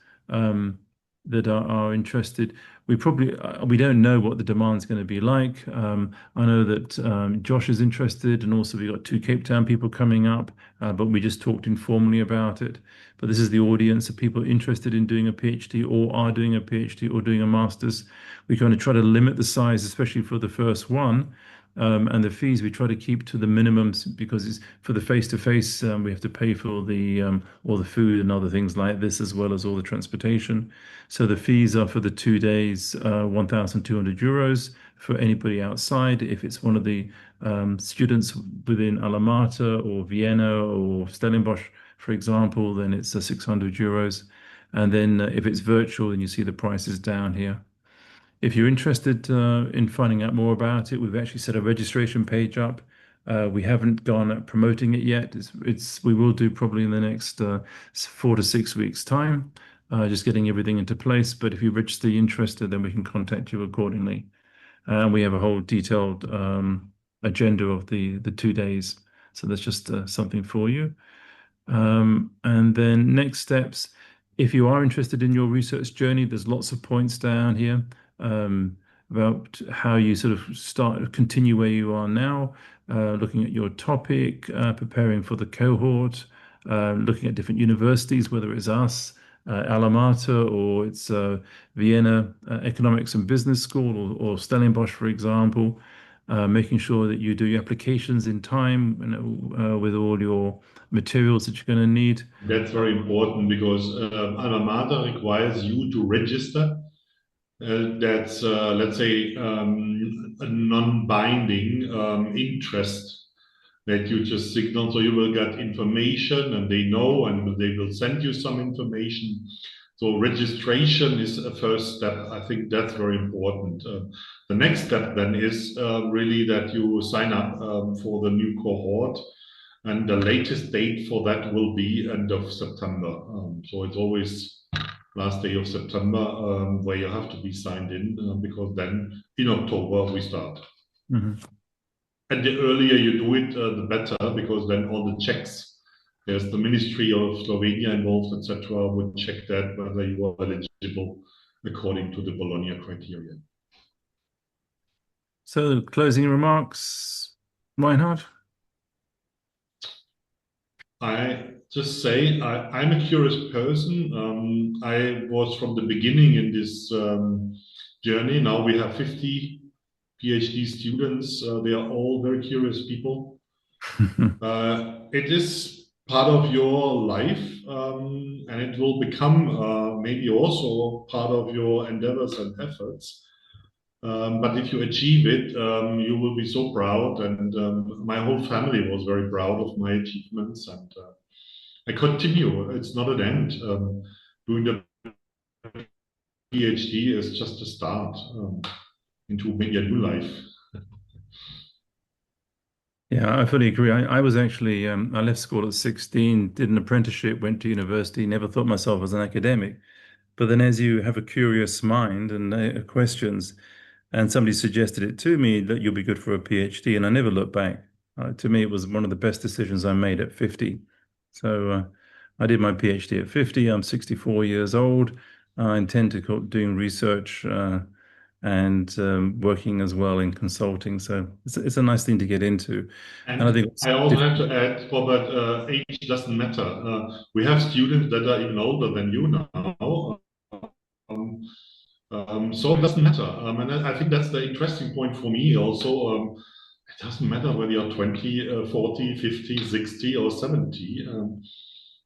that are interested. We don't know what the demand's going to be like. I know that Josh is interested, and also we've got 2 Cape Town people coming up, but we just talked informally about it. But this is the audience of people interested in doing a PhD or are doing a PhD or doing a master's. We're going to try to limit the size, especially for the first one. And the fees we try to keep to the minimums because it's for the face-to-face, we have to pay for all the food and other things like this, as well as all the transportation. So the fees are for the 2 days, 1,200 euros for anybody outside. If it's one of the students within Alma or Vienna or Stellenbosch, for example, then it's 600 euros. And then if it's virtual, then you see the prices down here. If you're interested in finding out more about it, we've actually set a registration page up. We haven't gone at promoting it yet. We will do probably in the next 4 to 6 weeks' time, just getting everything into place. But if you register interested, then we can contact you accordingly. And we have a whole detailed agenda of the 2 days. So that's just something for you. And then next steps, if you are interested in your research journey, there's lots of points down here about how you sort of continue where you are now, looking at your topic, preparing for the cohort, looking at different universities, whether it's us, Alma or it's Vienna Economics and Business School or Stellenbosch, for example, making sure that you do your applications in time with all your materials that you're going to need. That's very important because Alma requires you to register. That's, let's say, a non-binding interest that you just signal. So you will get information and they know and they will send you some information. So registration is a first step. I think that's very important. The next step then is really that you sign up for the new cohort. And the latest date for that will be end of September. So it's always last day of September where you have to be signed in because then in October we start. Mm-hmm. And the earlier you do it, the better, because then all the checks, there's the Ministry of Slovenia involved, etc., would check that whether you are eligible according to the Bologna criteria. So closing remarks, Reinhard? I just say I'm a curious person. I was from the beginning in this journey. Now we have 50 PhD students. They are all very curious people. It is part of your life, and it will become maybe also part of your endeavors and efforts. But if you achieve it, you will be so proud. And my whole family was very proud of my achievements. And I continue. It's not an end. Doing the PhD is just a start into maybe a new life. Yeah, I fully agree. I was actually, I left school at 16, did an apprenticeship, went to university, never thought myself as an academic. But then as you have a curious mind and questions, and somebody suggested it to me that you'll be good for a PhD, and I never looked back. To me, it was one of the best decisions I made at 50. So I did my PhD at 50. I'm 64 years old. I intend to go doing research and working as well in consulting. So it's a nice thing to get into. And I think And it's I also have different. to add, Robert, age doesn't matter. We have students that are even older than you now. Um, so it doesn't matter. And I think that's the interesting point for me also. It doesn't matter whether you're 20, 40, 50, 60, or 70.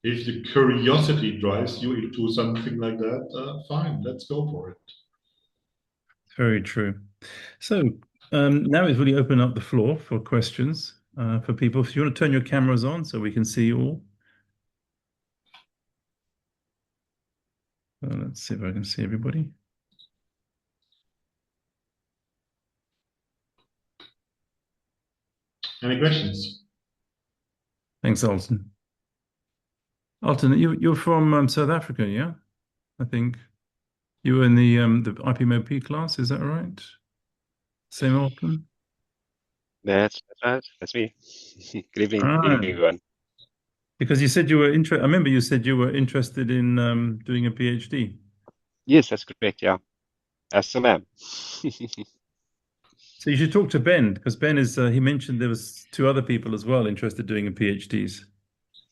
If the curiosity drives you into something like that, fine, let's go for it. Very true. So now it's really open up the floor for questions for people. If you want to turn your cameras on so we can see you all. Let's see if I can see everybody. Any questions? Thanks, Alton. Alton, you're from South Africa, yeah? I think you were in the IPMO class, is that right? Same Alton? That's right. That's me. Good evening, Ah, everyone. because you said you were interested. I remember you said you were interested in doing a PhD. Yes, that's correct. Yeah, as still am. So you should talk to Ben because Ben is. He mentioned there was two other people as well interested doing a PhDs.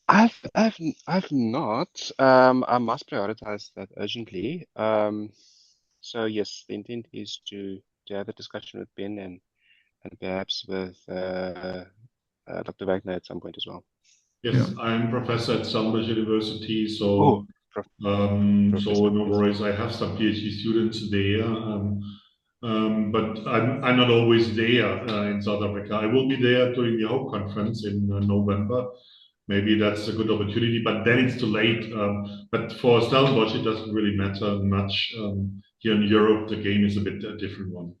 I've not. I must prioritize that urgently. So yes, the intent is to have a discussion with Ben and perhaps with Dr. Wagner at some point as well. Yeah. Yes, I'm professor at Stellenbosch University, Oh, so Prof so Professor. no Yes. worries. I have some PhD students there, but I'm not always there in South Africa. I will be there during the Hope Conference in November. Maybe that's a good opportunity, but then it's too late. But for Stellenbosch, it doesn't really matter much. Here in Europe, the game is a bit a different one.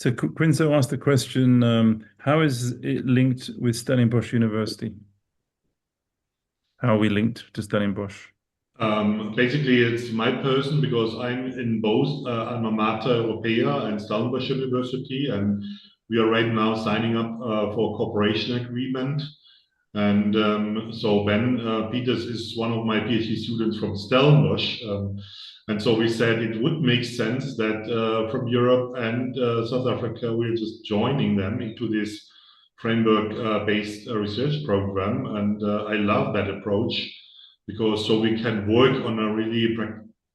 So Quinzo asked the question, how is it linked with Stellenbosch University? How are we linked to Stellenbosch? Basically, it's my person because I'm in both Alma Mater Europaea and Stellenbosch University, and we are right now signing up for a cooperation agreement. And so Ben Peters is one of my PhD students from Stellenbosch. And so we said it would make sense that from Europe and South Africa, we're just joining them into this framework-based research program. And I love that approach because so we can work on a really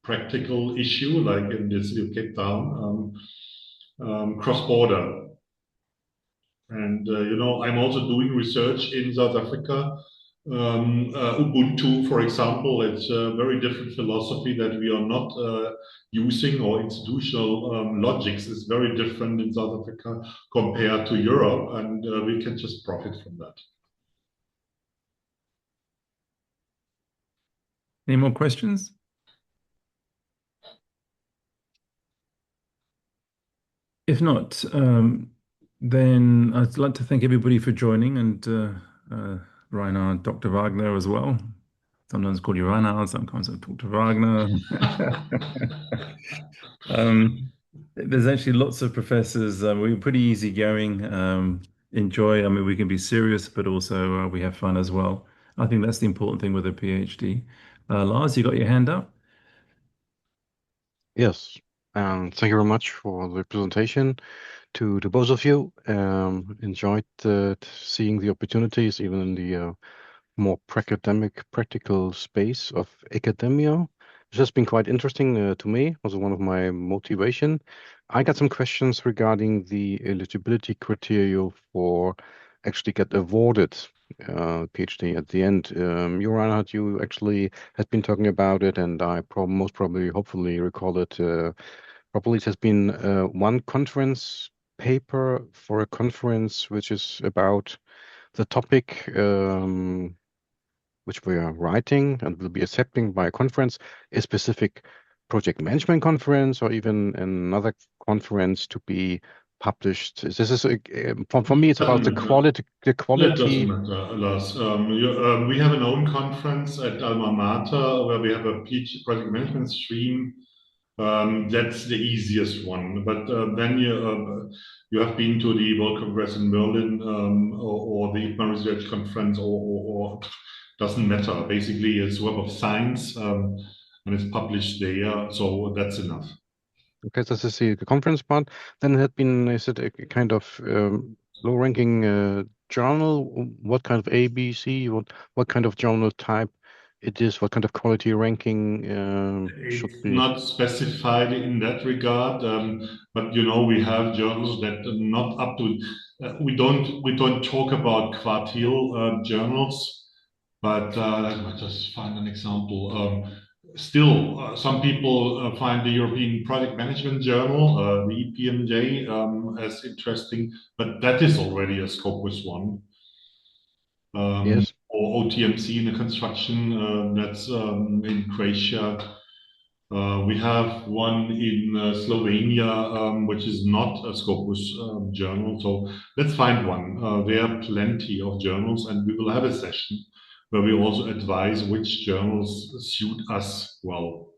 practical issue, like in the city of Cape Town, cross-border. And I'm also doing research in South Africa. Ubuntu, for example, it's a very different philosophy that we are not using, or institutional logics is very different in South Africa compared to Europe, and we can just profit from that. Any more questions? If not, then I'd like to thank everybody for joining and Reinhard, Dr. Wagner as well. Sometimes call you Reinhard, sometimes I talk to Wagner. There's actually lots of professors. We're pretty easygoing. Enjoy. I mean, we can be serious, but also we have fun as well. I think that's the important thing with a PhD. Lars, you got your hand up? Yes, thank you very much for the presentation to both of you. Enjoyed seeing the opportunities even in the more academic, practical space of academia. It's just been quite interesting to me. Also one of my motivation. I got some questions regarding the eligibility criteria for actually get awarded PhD at the end. You, Reinhard, you actually had been talking about it, and I most probably, hopefully, recall it properly. It has been one conference paper for a conference which is about the topic which we are writing and will be accepting by a conference, a specific project management conference, or even another conference to be published? This is for me, it's about the quality. The That quality. doesn't matter, Lars. We have an own conference at Alma Mater where we have a PhD project management stream. That's the easiest one. But then you have been to the World Congress in Berlin or the AIPMO Research Conference or doesn't matter. Basically, it's Web of Science and it's published there. So that's enough. Okay, this is the conference part. Then it had been, is it a kind of low-ranking journal? What kind of A, B, C? What kind of journal type it is? What kind of quality ranking should It's be? not specified in that regard, but we have journals that are not up to. We don't talk about quartile journals, but let me just find an example. Still, some people find the European Project Management Journal, the EPMJ, as interesting, but that is already a Scopus one. Yes. Or OTMC in the construction, that's in Croatia. We have one in Slovenia, which is not a Scopus journal. So let's find one. There are plenty of journals, and we will have a session where we also advise which journals suit us well.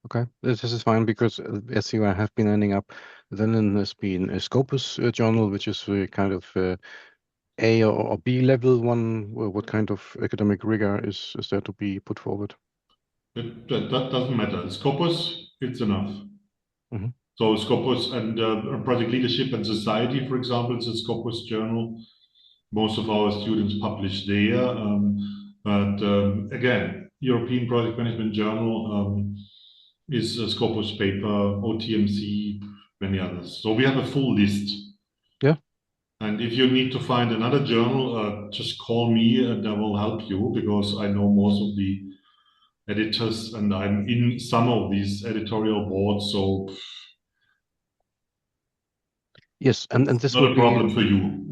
Okay, this is fine because as you have been ending up, then there's been a Scopus journal, which is kind of A or B level one. What kind of academic rigor is there to be put forward? That doesn't matter. Scopus, it's enough. Mhm. So Scopus and Project Leadership and Society, for example, is a Scopus journal. Most of our students publish there. But again, European Project Management Journal is a Scopus paper, OTMC, many others. So we have a full list. Yeah. And if you need to find another journal, just call me and I will help you because I know most of the editors and I'm in some of these editorial boards. So Yes, and this not would a be problem for you.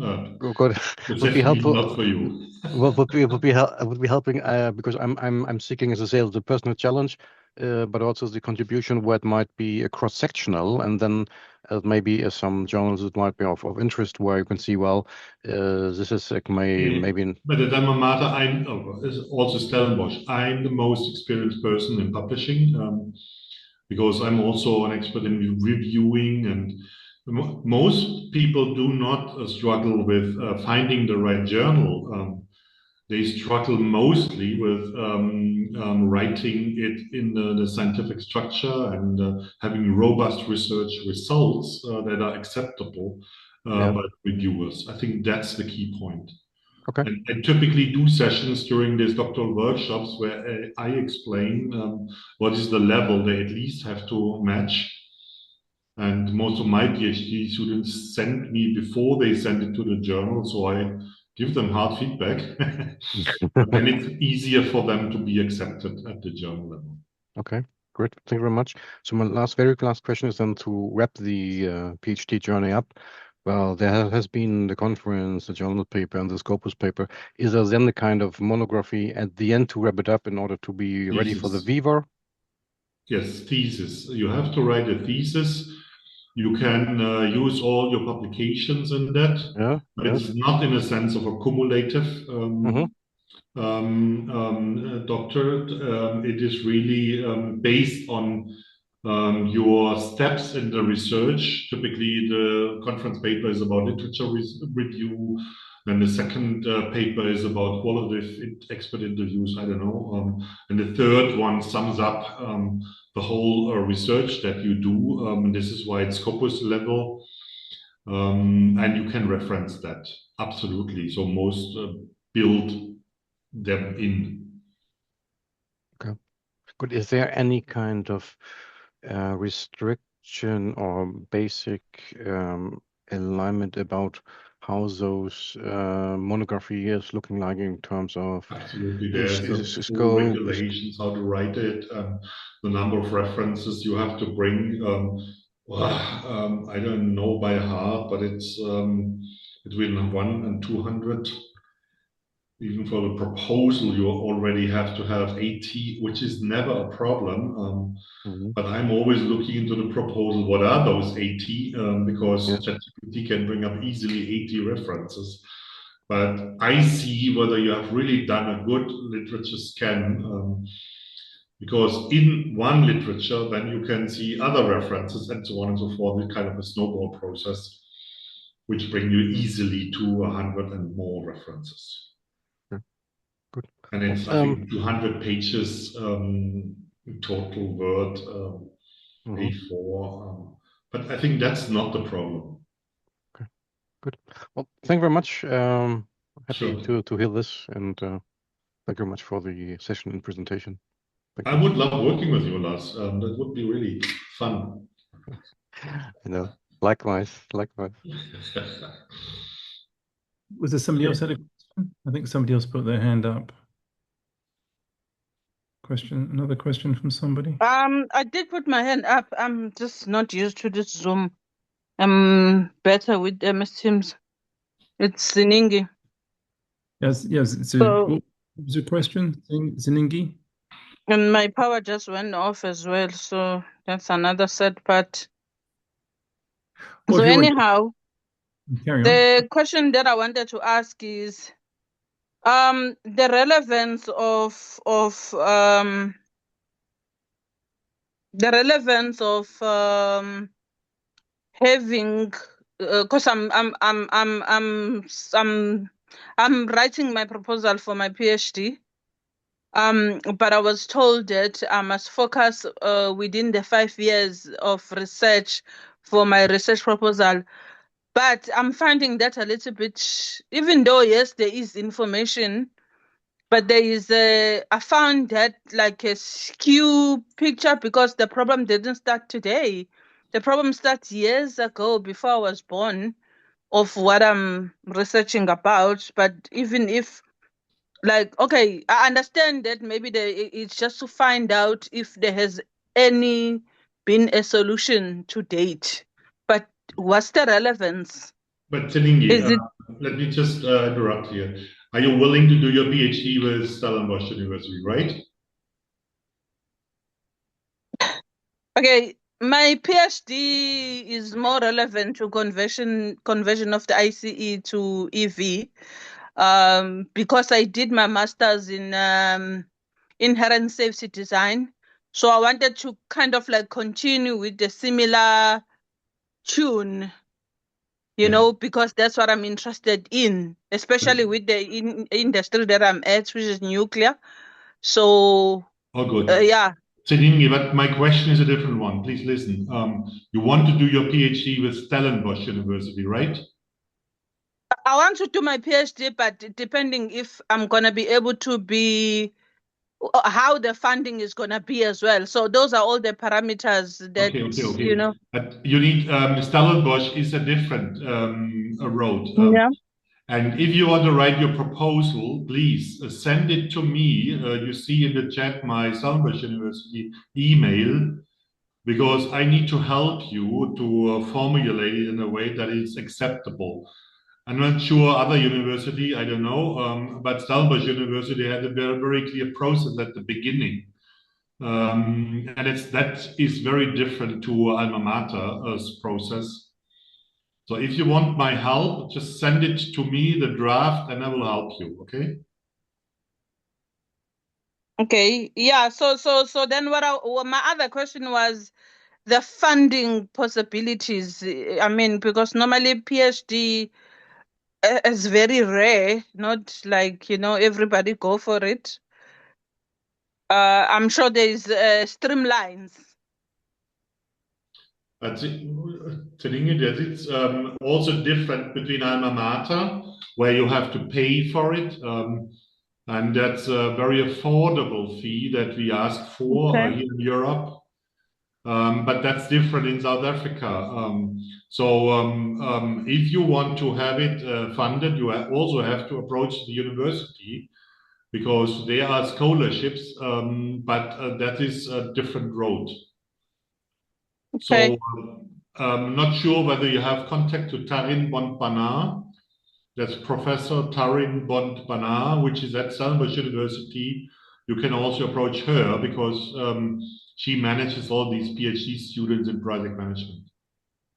good. It's Would be definitely helpful. not for you. Would be helping because I'm seeking, as I say, the personal challenge, but also the contribution where it might be a cross-sectional, and then maybe some journals that might be of interest where you can see, well, this is like maybe. But at Alma Mater, also Stellenbosch, I'm the most experienced person in publishing because I'm also an expert in reviewing, and most people do not struggle with finding the right journal. They struggle mostly with writing it in the scientific structure and having robust research results that are acceptable Yeah. by reviewers. I think that's the key point. Okay. And I typically do sessions during these doctoral workshops where I explain what is the level they at least have to match. And most of my PhD students send me before they send it to the journal, so I give them hard feedback. But then it's easier for them to be accepted at the journal level. Okay, great. Thank you very much. So my very last question is then to wrap the PhD journey up. Well, there has been the conference, the journal paper, and the Scopus paper. Is there then the kind of monography at the end to wrap it up in order to be ready for the Viva? Yes, thesis. You have to write a thesis. You can use all your publications in that, Yeah, but yes. it's not in a sense of a cumulative doctorate. It is really based on your steps in the research. Typically, the conference paper is about literature review. Then the second paper is about qualitative expert interviews. I don't know. And the third one sums up the whole research that you do. And this is why it's Scopus level. And you can reference that. Absolutely. So most build them in. Okay. Good. Is there any kind of restriction or basic alignment about how those monography is looking like in terms of Absolutely, there's full scope? regulations how to write it, the number of references you have to bring. I don't know by heart, but it's between 100 and 200. even for the proposal, you already have to have 80, which is never a problem. But I'm always looking into the proposal. What are those 80? Because ChatGPT can bring up easily 80 references. But I see whether you have really done a good literature scan. Because in one literature, then you can see other references and so on and so forth. It's kind of a snowball process, which bring you easily to 100 and more references. Good. And it's, I think, 200 pages total Word A4. But I think that's not the problem. Okay, good. Well, thank you very much. Happy Sure. to hear this, and thank you very much for the session and presentation. Thank I you. would love working with you, Lars. That would be really fun. I know. Likewise. Likewise. Was there somebody else had a question? I think somebody else put their hand up. Question, another question from somebody? I did put my hand up. I'm just not used to this Zoom. I'm better with MS Teams. It's Ziningi. Yes, yes. So- What was your question, Ziningi? And my power just went off as well. So that's another sad part. Well, So if you want anyhow, to carry on. the question that I wanted to ask is the relevance of having because I'm writing my proposal for my PhD. But I was told that I must focus within the 5 years of research for my research proposal. But I'm finding that a little bit, even though, yes, there is information, but there is I found that like a skew picture because the problem didn't start today. The problem starts years ago before I was born of what I'm researching about. But even if like, okay, I understand that maybe it's just to find out if there has been a solution to date. But what's the relevance? But Ziningi, Is it let me just interrupt here. Are you willing to do your PhD with Stellenbosch University, right? okay? My PhD is more relevant to conversion of the ICE to EV, because I did my master's in inherent safety design. So I wanted to kind of like continue with the similar tune, you know, because that's what I'm interested in, especially with the industry that I'm at, which is nuclear. So, Oh, good. yeah. Ziningi, but my question is a different one. Please listen. You want to do your PhD with Stellenbosch University, right? I want to do my PhD, but depending if I'm going to be able to be, how the funding is going to be as well. So those are all the parameters that, Okay. you know. But you need, Stellenbosch is a different road. Yeah. And if you want to write your proposal, please send it to me. You see in the chat my Stellenbosch University email, because I need to help you to formulate it in a way that is acceptable. I'm not sure other university, I don't know, but Stellenbosch University had a very, very clear process at the beginning. And that is very different to Alma Mater's process. So if you want my help, just send it to me, the draft, and I will help you, okay? Okay. Yeah. So then what my other question was the funding possibilities. I mean, because normally PhD is very rare, not like, you know, everybody go for it. I'm sure there is streamlines. But it's also different between Alma Mater, where you have to pay for it. And that's a very affordable fee that we ask for here in Europe. But that's different in South Africa. If you want to have it funded, you also have to approach the university, because there are scholarships, but that is a different road. Okay. So I'm not sure whether you have contact to Tarin Bonpanar. That's Professor Tarin Bond-Banar, which is at Stellenbosch University. You can also approach her because she manages all these PhD students in project management.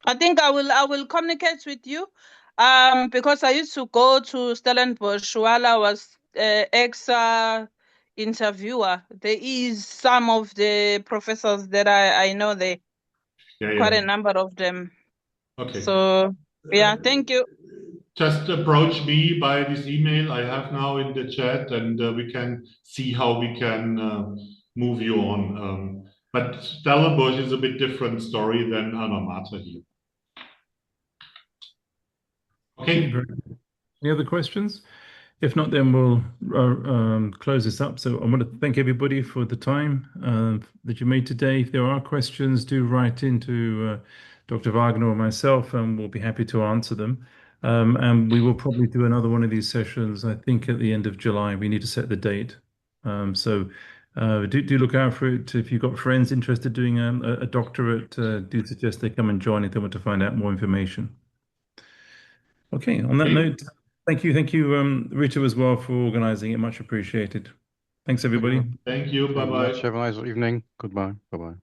I think I will communicate with you because I used to go to Stellenbosch while I was ex interviewer. There is some of the professors that I know there, quite a number of them. Okay. So yeah, thank you. Just approach me by this email I have now in the chat, and we can see how we can move you on. But Stellenbosch is a bit different story than alma mater here. Okay. Any other questions? If not, then we'll close this up. So I want to thank everybody for the time that you made today. If there are questions, do write into Dr. Wagner or myself, and we'll be happy to answer them. And we will probably do another one of these sessions, I think, at the end of July. We need to set the date. So do look out for it. If you've got friends interested in doing a doctorate, do suggest they come and join if they want to find out more information. Okay, on that note, thank you, Rita, as well, for organizing it. Much appreciated. Thanks, everybody. Thank you. Bye-bye. Have a nice evening. Goodbye. Bye-bye.